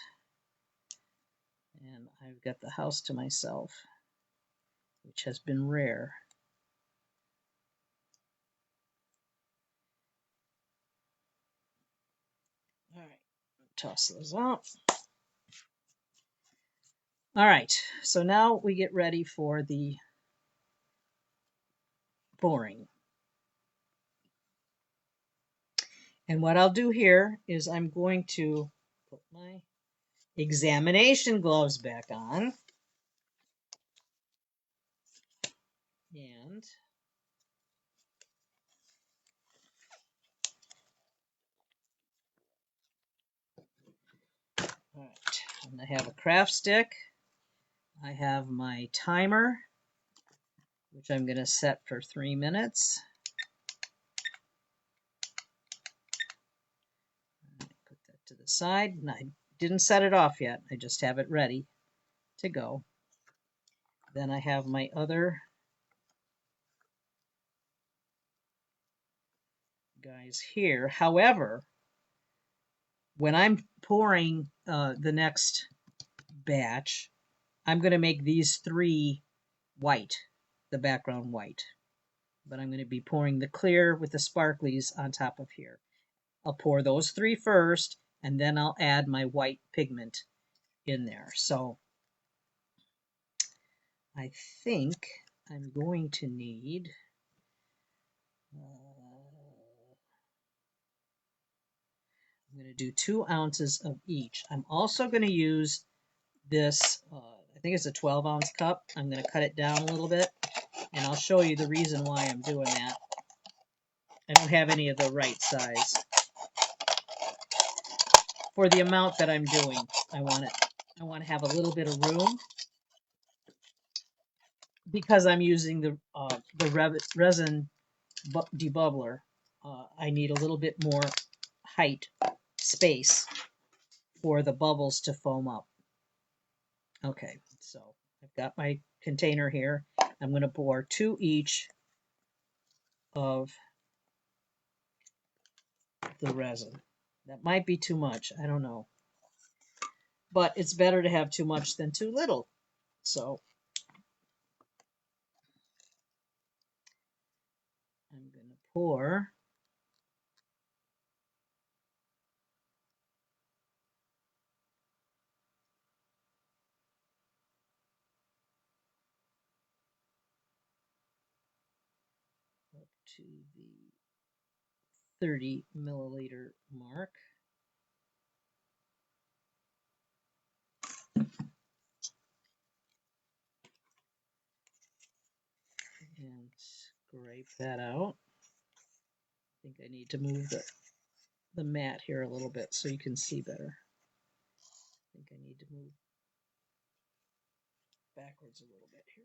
and I've got the house to myself, which has been rare. All right, toss those out. All right, so now we get ready for the pouring. And what I'll do here is I'm going to put my examination gloves back on. And all right, and I have a craft stick. I have my timer, which I'm going to set for 3 minutes. Put that to the side, and I didn't set it off yet. I just have it ready to go. Then I have my other guys here. However, when I'm pouring the next batch, I'm going to make these 3 white, the background white. But I'm going to be pouring the clear with the sparklies on top of here. I'll pour those 3 first, and then I'll add my white pigment in there. So I think I'm going to need I'm going to do 2 ounces of each. I'm also going to use this, I think it's a 12-ounce cup. I'm going to cut it down a little bit, and I'll show you the reason why I'm doing that. I don't have any of the right size. For the amount that I'm doing, I want to have a little bit of room because I'm using the resin debubbler. I need a little bit more height, space for the bubbles to foam up. Okay, so I've got my container here. I'm going to pour 2 each of the resin. That might be too much. I don't know. But it's better to have too much than too little. So I'm going to pour up to the 30 milliliter mark. scrape that out. I think I need to move the mat here a little bit so you can see better. I think I need to move backwards a little bit here.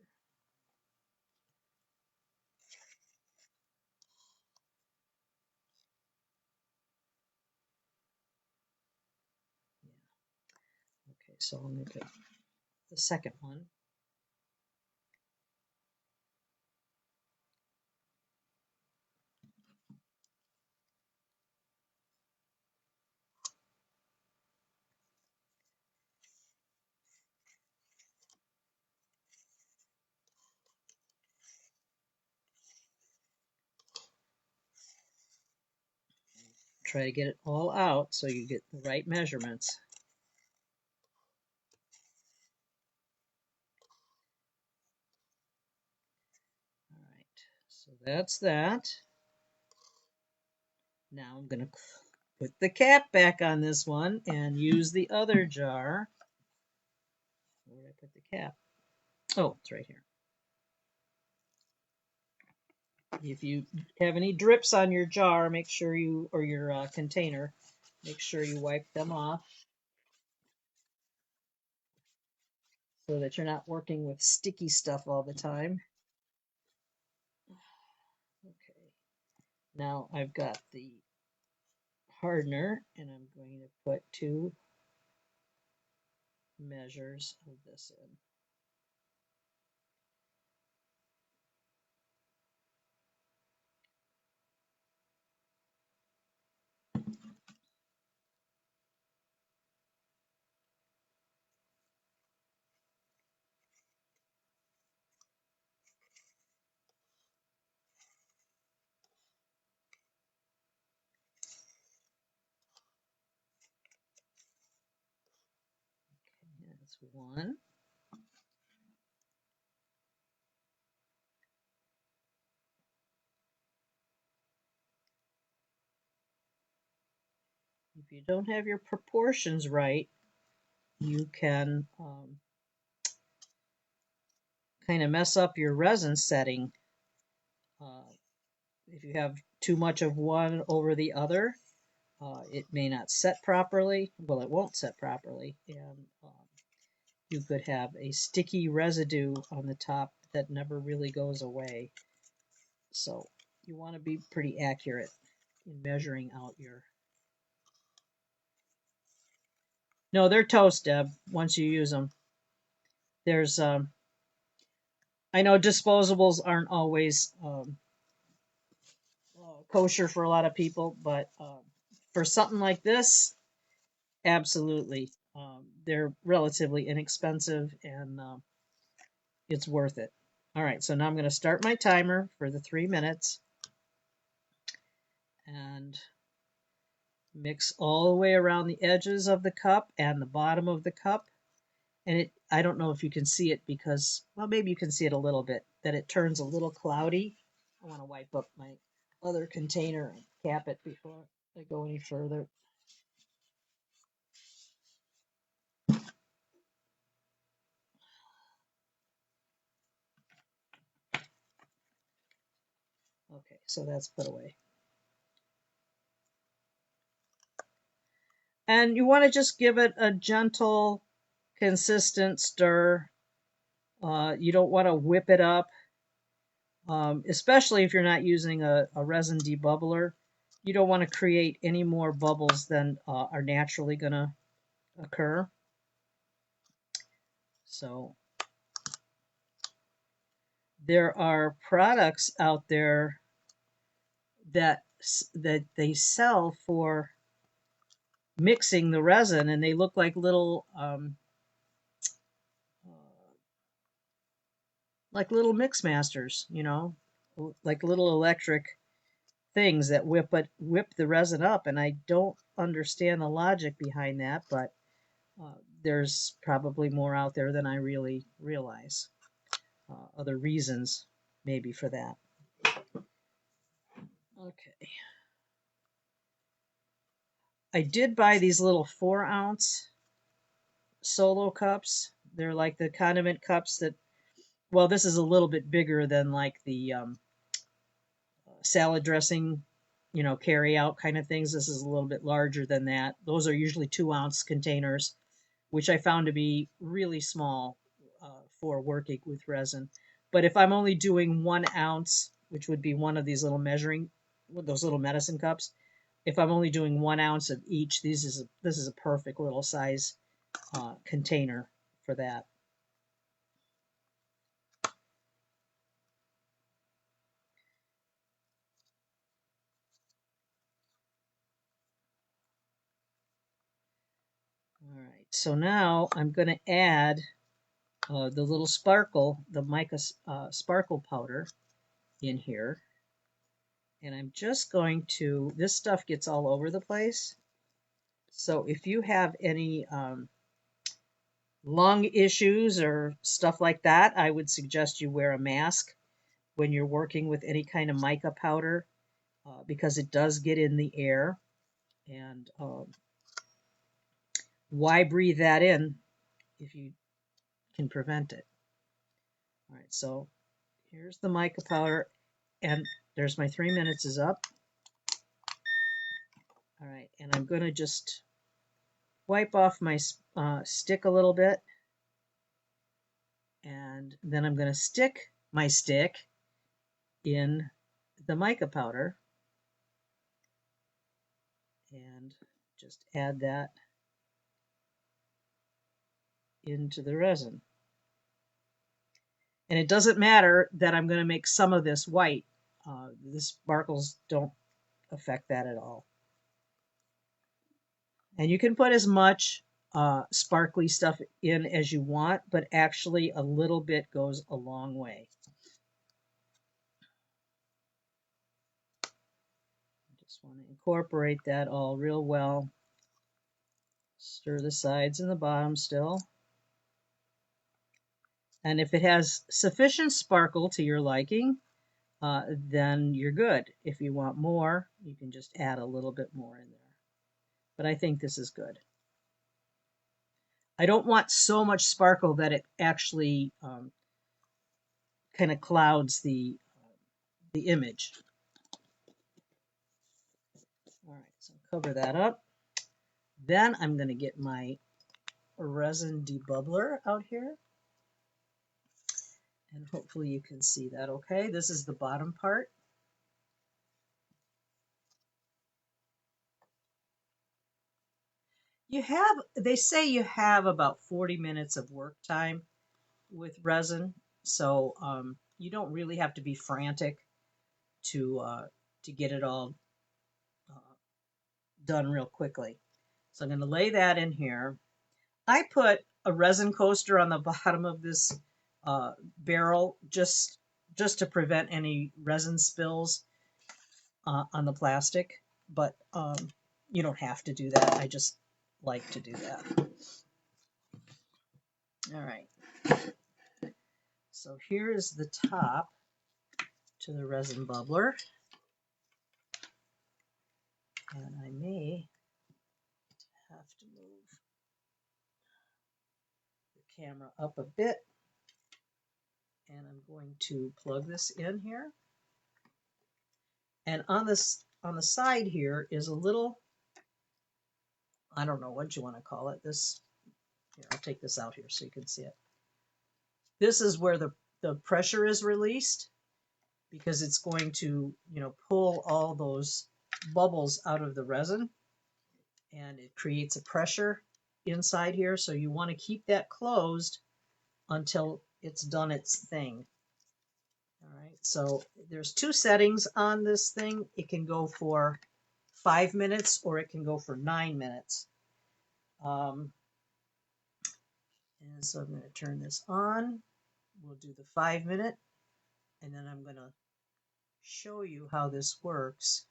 Yeah. Okay, so I'll make it the second one. Try to get it all out so you get the right measurements. All right, so that's that. Now I'm going to put the cap back on this one and use the other jar. Where did I put the cap? Oh, it's right here. If you have any drips on your jar, make sure you, or your container, make sure you wipe them off so that you're not working with sticky stuff all the time. Okay, now I've got the hardener and I'm going to put 2 measures of this in. Okay, that's 1. If you don't have your proportions right, you can kind of mess up your resin setting. If you have too much of one over the other, it may not set properly. Well, it won't set properly, and you could have a sticky residue on the top that never really goes away. So you want to be pretty accurate in measuring out your... No, they're toast, Deb, once you use them. There's, I know disposables aren't always kosher for a lot of people, but for something like this, absolutely. They're relatively inexpensive and it's worth it. All right, so now I'm going to start my timer for the 3 minutes and mix all the way around the edges of the cup and the bottom of the cup. And I don't know if you can see it because, well, maybe you can see it a little bit, that it turns a little cloudy. I want to wipe up my other container and cap it before I go any further. Okay, so that's put away. And you want to just give it a gentle, consistent stir. You don't want to whip it up, especially if you're not using a resin debubbler. You don't want to create any more bubbles than are naturally going to occur. So there are products out there that they sell for mixing the resin, and they look like little mix masters, like little electric things that whip the resin up. And I don't understand the logic behind that, but there's probably more out there than I really realize. Other reasons maybe for that. Okay. I did buy these little 4-ounce solo cups. They're like the condiment cups that, well, this is a little bit bigger than like the salad dressing, carry out kind of things. This is a little bit larger than that. Those are usually 2-ounce containers, which I found to be really small for working with resin. But if I'm only doing 1 ounce, which would be one of these little measuring, those little medicine cups, if I'm only doing 1 ounce of each, this is a perfect little size container for that. All right, so now I'm going to add the little sparkle, the mica sparkle powder in here. And I'm just going to, this stuff gets all over the place. So if you have any lung issues or stuff like that, I would suggest you wear a mask when you're working with any kind of mica powder because it does get in the air. And why breathe that in if you can prevent it? All right, so here's the mica powder, and there's my 3 minutes is up. All right, and I'm going to just wipe off my stick a little bit, and then I'm going to stick my stick in the mica powder and just add that into the resin. And it doesn't matter that I'm going to make some of this white. The sparkles don't affect that at all. And you can put as much sparkly stuff in as you want, but actually a little bit goes a long way. Just want to incorporate that all real well. Stir the sides and the bottom still. And if it has sufficient sparkle to your liking, then you're good. If you want more, you can just add a little bit more in there. But I think this is good. I don't want so much sparkle that it actually kind of clouds the image. All right, so cover that up. Then I'm going to get my resin debubbler out here. And hopefully you can see that okay. This is the bottom part. They say you have about 40 minutes of work time with resin, so you don't really have to be frantic to get it all done real quickly. So I'm going to lay that in here. I put a resin coaster on the bottom of this barrel just to prevent any resin spills on the plastic, but you don't have to do that. I just like to do that. All right. So here is the top to the resin bubbler. And I may have to move the camera up a bit. And I'm going to plug this in here. And on the side here is a little, I don't know what you want to call it. Here, I'll take this out here so you can see it. This is where the pressure is released because it's going to, pull all those bubbles out of the resin, and it creates a pressure inside here. So you want to keep that closed until it's done its thing. All right, so there's 2 settings on this thing. It can go for 5 minutes or it can go for 9 minutes. And so I'm going to turn this on. We'll do the 5-minute, and then I'm going to show you how this works.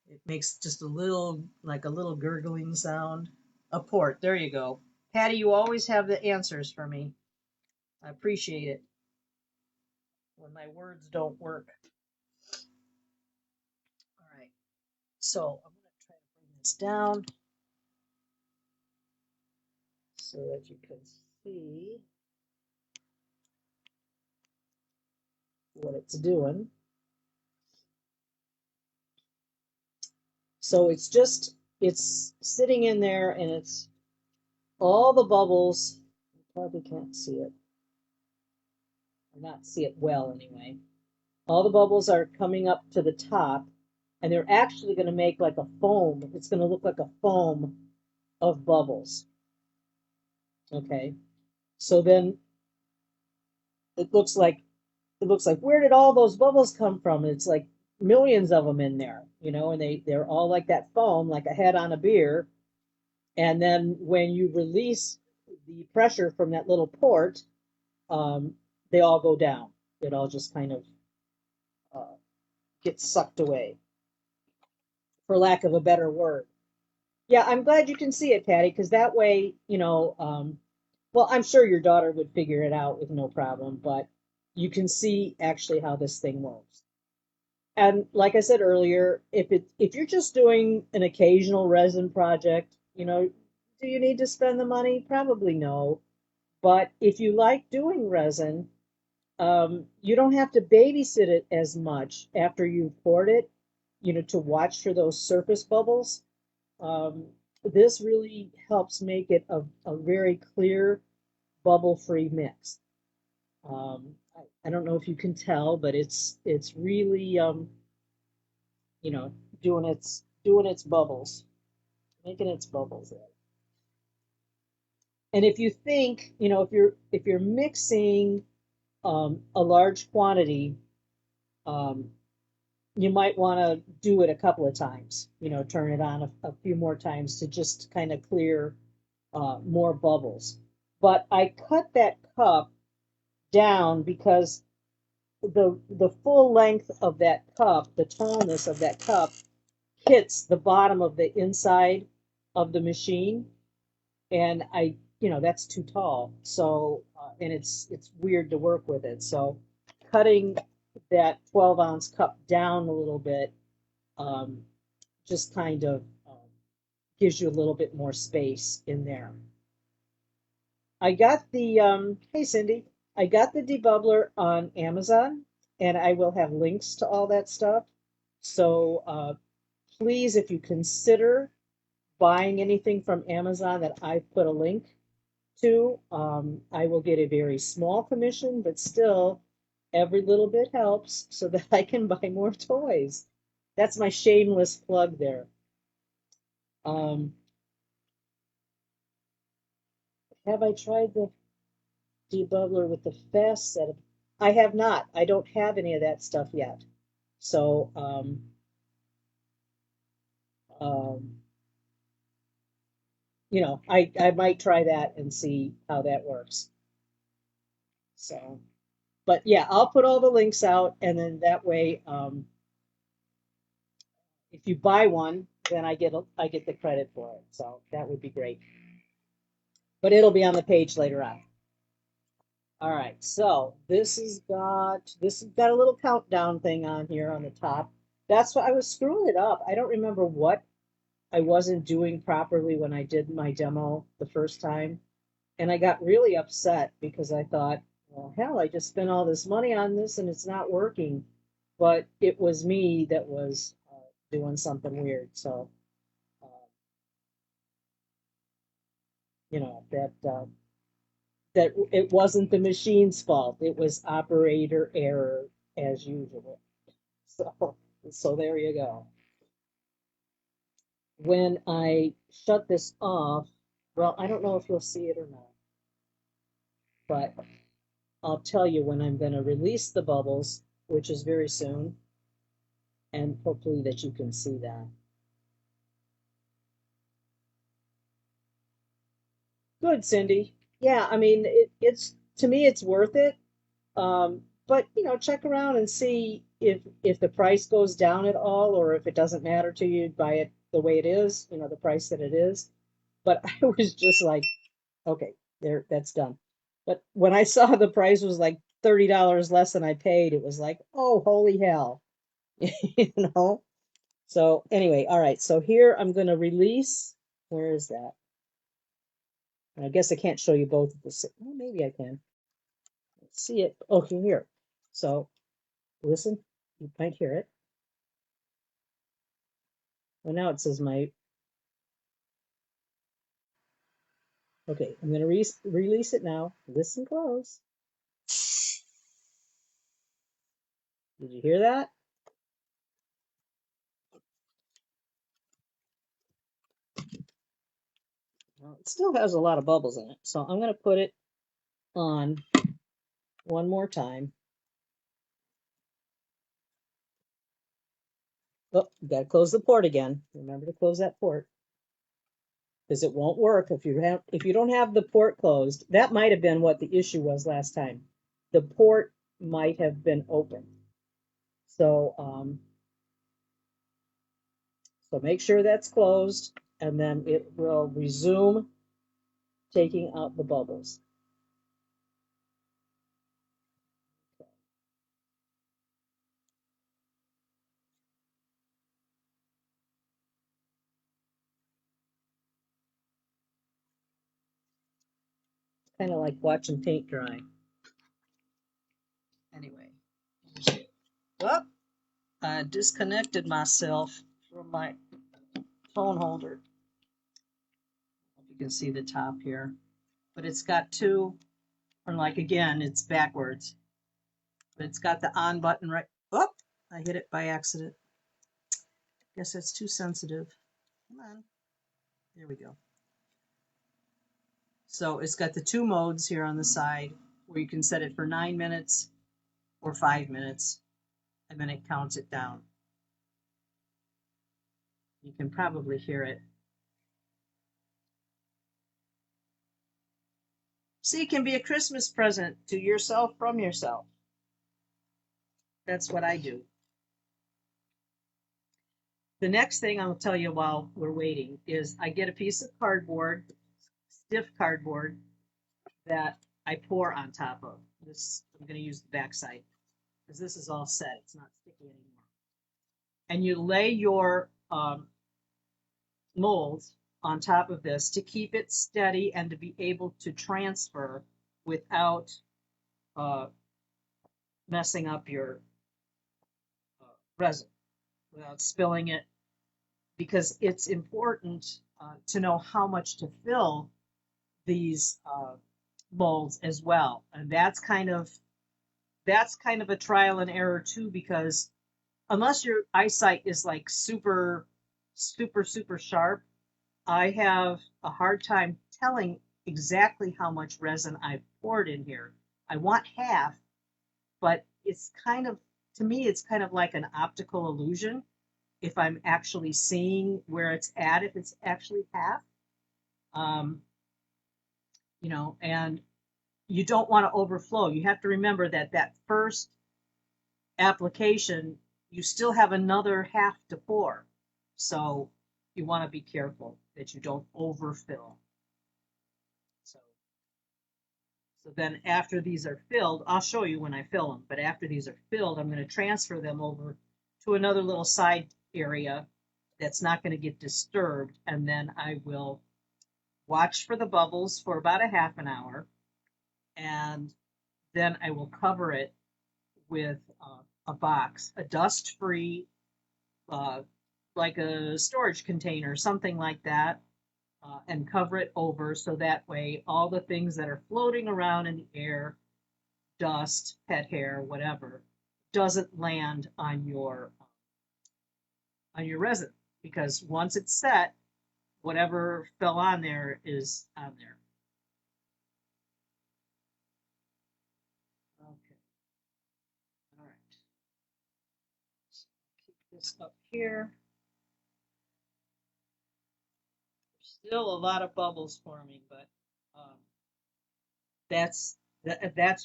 It makes just a little gurgling sound. A port, there you go. Patty, you always have the answers for me. I appreciate it when my words don't work. All right, so I'm going to try to bring this down so that you can see. what it's doing. So it's sitting in there and it's all the bubbles. You probably can't see it, or not see it well anyway. All the bubbles are coming up to the top and they're actually going to make like a foam. It's going to look like a foam of bubbles. Okay. So then it looks like where did all those bubbles come from? It's like millions of them in there, and they're all like that foam, like a head on a beer. And then when you release the pressure from that little port, um, they all go down. It all just kind of uh, gets sucked away, for lack of a better word. Yeah, I'm glad you can see it, Patty, because that way, well, I'm sure your daughter would figure it out with no problem, but you can see actually how this thing works. And like I said earlier, if you're just doing an occasional resin project, do you need to spend the money? Probably no. But if you like doing resin, you don't have to babysit it as much after you've poured it, to watch for those surface bubbles. Um, this really helps make it a very clear, bubble-free mix. I don't know if you can tell, but it's really you know, doing its bubbles, making its bubbles there. And if you think, if you're mixing a large quantity, um, you might want to do it a couple of times. Turn it on a few more times to just kind of clear more bubbles. But I cut that cup down because the full length of that cup, the tallness of that cup, hits the bottom of the inside of the machine, and that's too tall. So and it's weird to work with it. So cutting that 12-ounce cup down a little bit um, just kind of gives you a little bit more space in there. I got the hey Cindy, I got the debubbler on Amazon, and I will have links to all that stuff. So please, if you consider buying anything from Amazon that I put a link to, I will get a very small commission, but still, every little bit helps so that I can buy more toys. That's my shameless plug there. Um, have I tried the debubbler with the fast setup? I have not. I don't have any of that stuff yet. So, um, I might try that and see how that works. So, but yeah, I'll put all the links out, and then that way, if you buy one, then I get the credit for it. So that would be great. But it'll be on the page later on. All right, so this has got a little countdown thing on here on the top. That's why I was screwing it up. I don't remember what I wasn't doing properly when I did my demo the first time. And I got really upset because I thought, well, hell, I just spent all this money on this and it's not working. But it was me that was doing something weird. So, uh, that it wasn't the machine's fault. It was operator error as usual. So, so there you go. When I shut this off, well, I don't know if you'll see it or not, but I'll tell you when I'm going to release the bubbles, which is very soon, and hopefully that you can see that. Good, Cindy. Yeah, I mean, it's to me, it's worth it. But check around and see if the price goes down at all, or if it doesn't matter to you, buy it the way it is, the price that it is. But I was just like, okay, there, that's done. But when I saw the price was like $30 less than I paid, it was like, oh, holy hell, you know. So anyway, all right. So here I'm going to release. Where is that? I guess I can't show you both at the same. Well, maybe I can. Let's see it. Okay, here. So Listen, you might hear it. Well, now it says my. Okay, I'm going to release it now. Listen close. Did you hear that? Well, it still has a lot of bubbles in it, so I'm going to put it on one more time. Oh, you got to close the port again. Remember to close that port because it won't work if you don't have the port closed. That might have been what the issue was last time. The port might have been open. So make sure that's closed, and then it will resume taking out the bubbles. Kind of like watching paint dry. Anyway, oh, I disconnected myself from my phone holder. You can see the top here, but it's got two, or like again, it's backwards, but it's got the on button right. Oh, I hit it by accident. Guess that's too sensitive. Come on. There we go. So it's got the two modes here on the side where you can set it for 9 minutes or 5 minutes, and then it counts it down. You can probably hear it. See, it can be a Christmas present to yourself from yourself. That's what I do. The next thing I'll tell you while we're waiting is I get a piece of cardboard, stiff cardboard, that I pour on top of this. I'm going to use the backside because this is all set. It's not sticky anymore. And you lay your molds on top of this to keep it steady and to be able to transfer without uh, messing up your resin, without spilling it, because it's important to know how much to fill these molds as well. And that's kind of a trial and error too, because unless your eyesight is like super, super, super sharp, I have a hard time telling exactly how much resin I've poured in here. I want half, but it's kind of, to me, it's kind of like an optical illusion if I'm actually seeing where it's at, if it's actually half. Um, and you don't want to overflow. You have to remember that that first application, you still have another half to pour. So you want to be careful that you don't overfill. So, so then after these are filled, I'll show you when I fill them, but after these are filled, I'm going to transfer them over to another little side area that's not going to get disturbed. And then I will watch for the bubbles for about a half an hour. And then I will cover it with a box, a dust-free, uh, like a storage container, something like that, and cover it over so that way all the things that are floating around in the air, dust, pet hair, whatever, doesn't land on your resin, because once it's set, whatever fell on there is on there. Okay. All right. So keep this up here. Still a lot of bubbles forming, but um, that's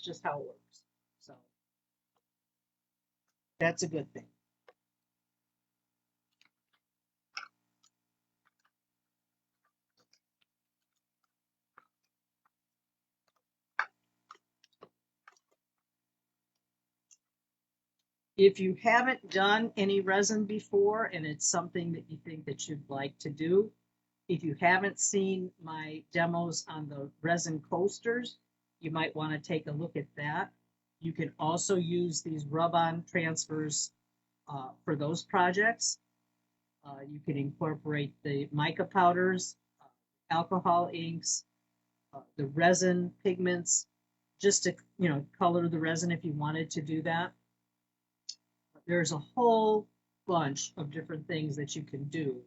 just how it works. So that's a good thing. If you haven't done any resin before and it's something that you think that you'd like to do, if you haven't seen my demos on the resin coasters, you might want to take a look at that. You can also use these rub-on transfers for those projects. You can incorporate the mica powders, alcohol inks, the resin pigments, just to color the resin if you wanted to do that. There's a whole bunch of different things that you can do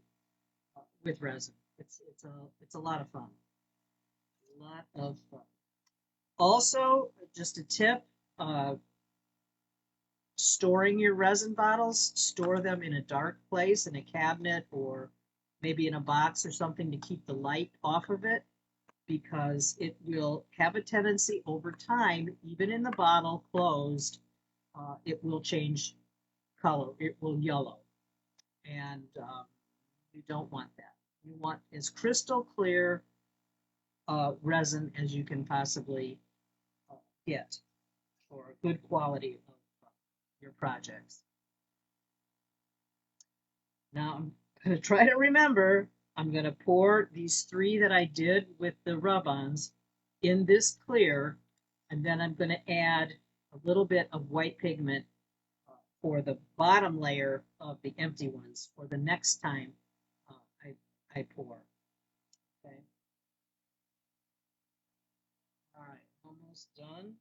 with resin. It's a lot of fun. A lot of fun. Also, just a tip: uh, storing your resin bottles, store them in a dark place, in a cabinet, or maybe in a box or something to keep the light off of it, because it will have a tendency over time, even in the bottle closed, it will change color. It will yellow, and you don't want that. You want as crystal clear resin as you can possibly get for a good quality of your projects. Now I'm going to try to remember. I'm going to pour these three that I did with the rub-ons in this clear, and then I'm going to add a little bit of white pigment for the bottom layer of the empty ones for the next time uh, I pour. Okay. All right, almost done.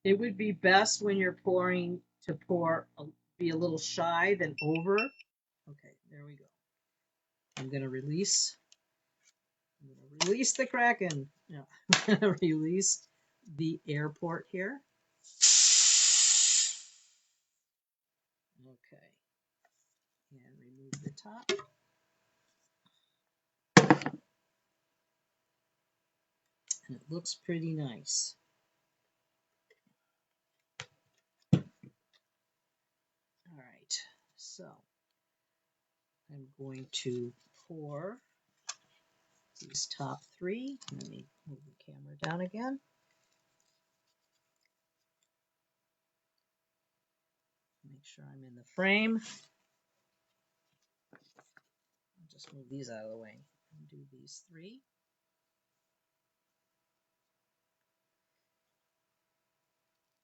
It would be best when you're pouring to be a little shy than over. Okay, there we go. I'm going to release. I'm going to release the Kraken. No, I'm going to release the airport here. Okay, and remove the top. And it looks pretty nice. All right, so I'm going to pour these top three. Let me move the camera down again. Make sure I'm in the frame. I'll just move these out of the way and do these three.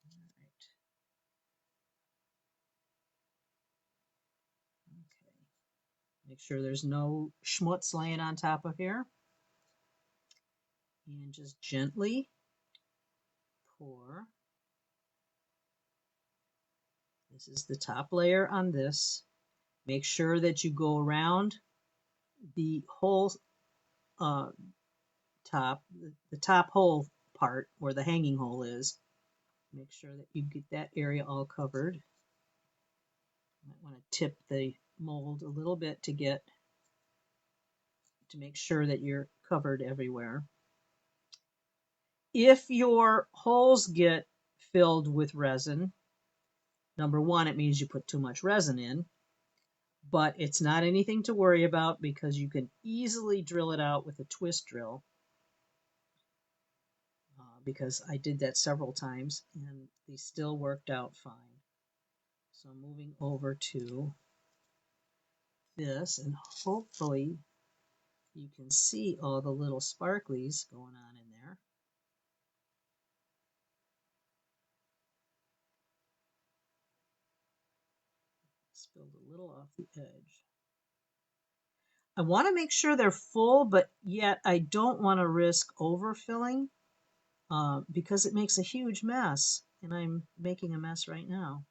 All right. Okay. Make sure there's no schmutz laying on top of here. And just gently pour. This is the top layer on this. Make sure that you go around the whole top, the top hole part where the hanging hole is. Make sure that you get that area all covered. You might want to tip the mold a little bit to make sure that you're covered everywhere. If your holes get filled with resin, number one, it means you put too much resin in, but it's not anything to worry about because you can easily drill it out with a twist drill. Because I did that several times and they still worked out fine. So moving over to this, and hopefully you can see all the little sparklies going on in there. Spilled a little off the edge. I want to make sure they're full, but yet I don't want to risk overfilling because it makes a huge mess, and I'm making a mess right now.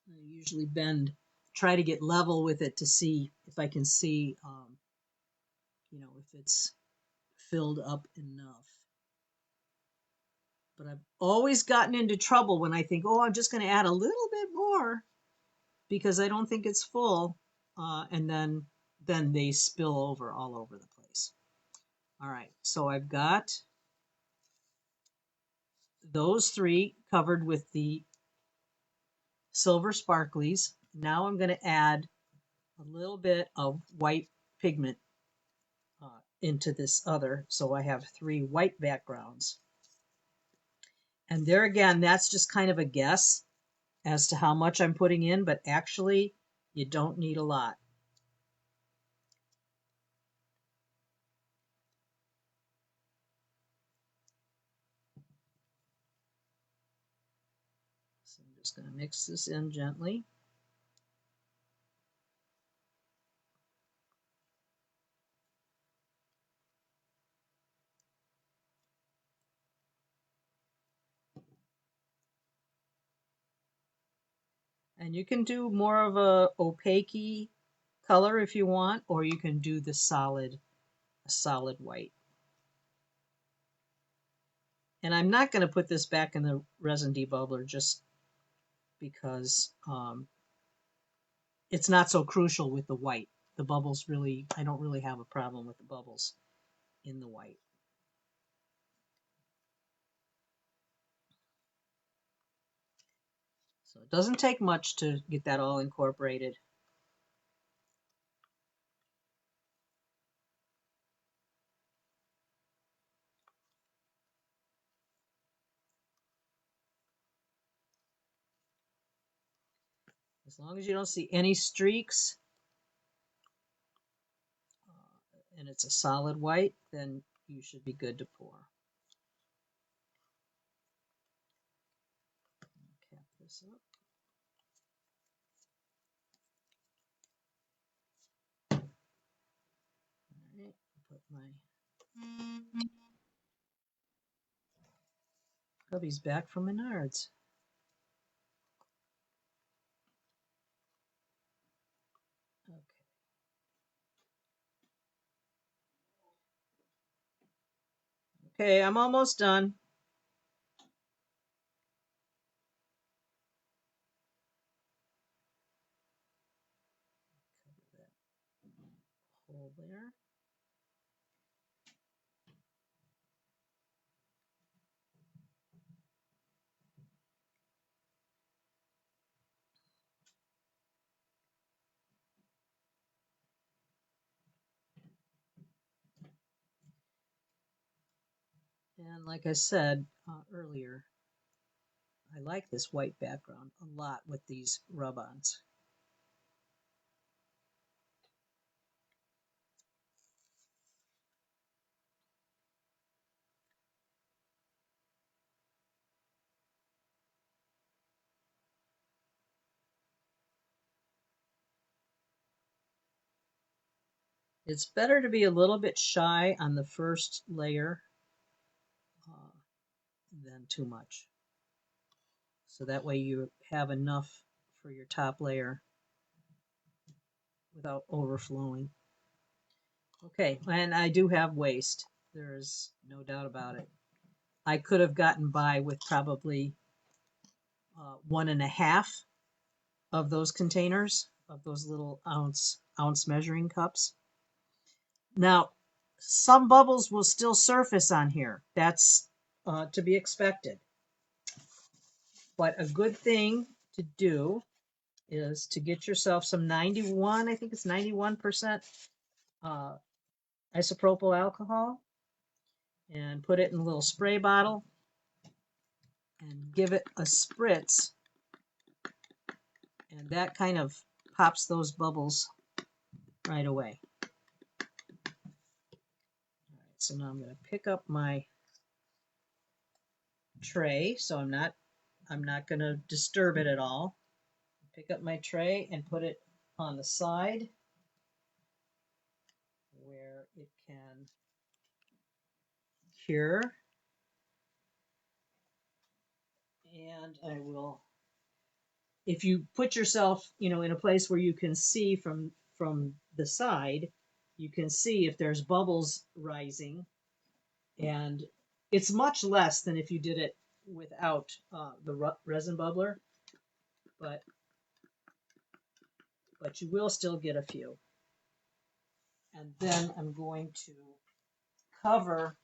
I usually try to get level with it to see if I can see, if it's filled up enough. But I've always gotten into trouble when I think, oh, I'm just going to add a little bit more because I don't think it's full. and then they spill over all over the place. All right, so I've got those three covered with the silver sparklies. Now I'm going to add a little bit of white pigment into this other, so I have three white backgrounds. And there again, that's just kind of a guess as to how much I'm putting in, but actually you don't need a lot. So I'm just going to mix this in gently. And you can do more of a opaque color if you want, or you can do the solid white. And I'm not going to put this back in the resin debubbler just because it's not so crucial with the white. The bubbles really, I don't really have a problem with the bubbles in the white. So it doesn't take much to get that all incorporated. As long as you don't see any streaks and it's a solid white, then you should be good to pour. Cap this up. All right, put my hubby's back from Menards. Okay. Okay, I'm almost done. Cover that hole there. And like I said earlier, I like this white background a lot with these rub-ons. It's better to be a little bit shy on the first layer than too much. So that way you have enough for your top layer without overflowing. Okay, and I do have waste. There's no doubt about it. I could have gotten by with probably 1.5 of those containers, of those little ounce measuring cups. Now, some bubbles will still surface on here. That's to be expected. But a good thing to do is to get yourself some 91, I think it's 91% isopropyl alcohol, and put it in a little spray bottle and give it a spritz, and that kind of pops those bubbles right away. All right, so now I'm going to pick up my tray, so I'm not going to disturb it at all. Pick up my tray and put it on the side where it can cure. And I will, if you put yourself, in a place where you can see from the side, you can see if there's bubbles rising, and it's much less than if you did it without the resin bubbler, but but you will still get a few. And then I'm going to cover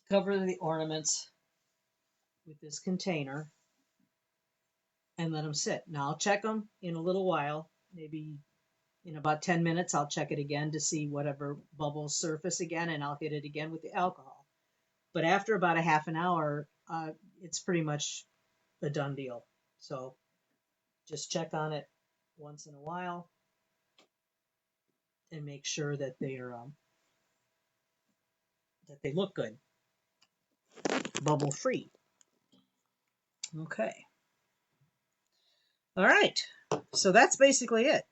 the ornaments with this container and let them sit. Now I'll check them in a little while, maybe in about 10 minutes. I'll check it again to see whatever bubbles surface again, and I'll hit it again with the alcohol. But after about a half an hour, it's pretty much a done deal. So just check on it once in a while and make sure that they look good, bubble free. Okay. All right. So that's basically it.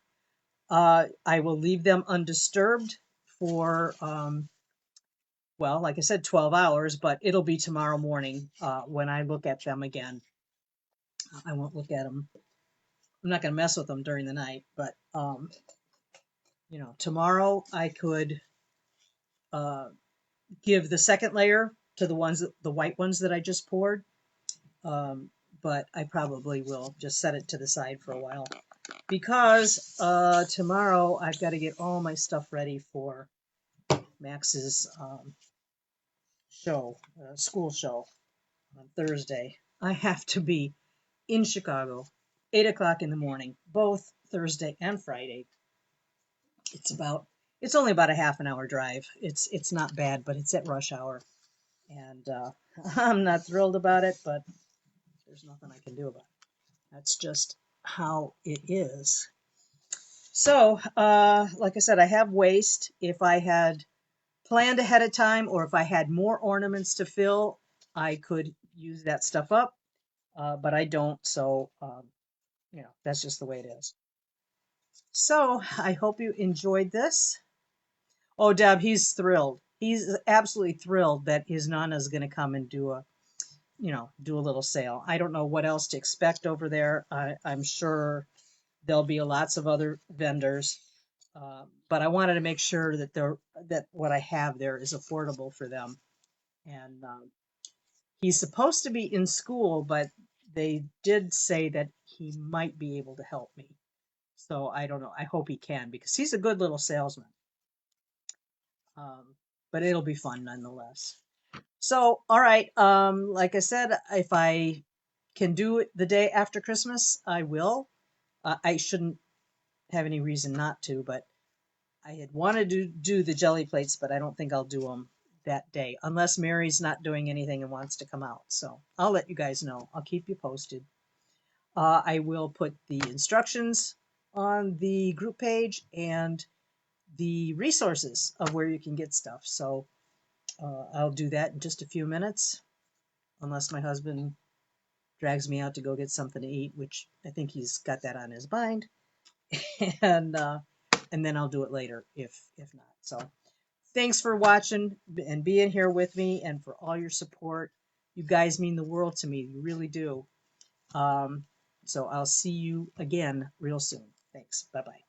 I will leave them undisturbed for, well, like I said, 12 hours, but it'll be tomorrow morning when I look at them again. I won't look at them. I'm not going to mess with them during the night, but, tomorrow I could uh, give the second layer to the white ones that I just poured. But I probably will just set it to the side for a while because tomorrow I've got to get all my stuff ready for Max's school show on Thursday. I have to be in Chicago, 8 o'clock in the morning, both Thursday and Friday. It's only about a half an hour drive. It's not bad, but it's at rush hour, and I'm not thrilled about it, but there's nothing I can do about it. That's just how it is. So, like I said, I have waste. If I had planned ahead of time, or if I had more ornaments to fill, I could use that stuff up, but I don't. So, that's just the way it is. So, I hope you enjoyed this. Oh, Deb, he's thrilled. He's absolutely thrilled that his Nana's going to come and do a little sale. I don't know what else to expect over there. I'm sure there'll be lots of other vendors, but I wanted to make sure that what I have there is affordable for them. And he's supposed to be in school, but they did say that he might be able to help me. So I don't know. I hope he can because he's a good little salesman. But it'll be fun nonetheless. So, all right. Like I said, if I can do it the day after Christmas, I will. I shouldn't have any reason not to, but I had wanted to do the jelly plates, but I don't think I'll do them that day unless Mary's not doing anything and wants to come out. So I'll let you guys know. I'll keep you posted. I will put the instructions on the group page and the resources of where you can get stuff. So I'll do that in just a few minutes, unless my husband drags me out to go get something to eat, which I think he's got that on his mind. and then I'll do it later if not. So thanks for watching and being here with me, and for all your support. You guys mean the world to me. You really do. So I'll see you again real soon. Thanks. Bye bye.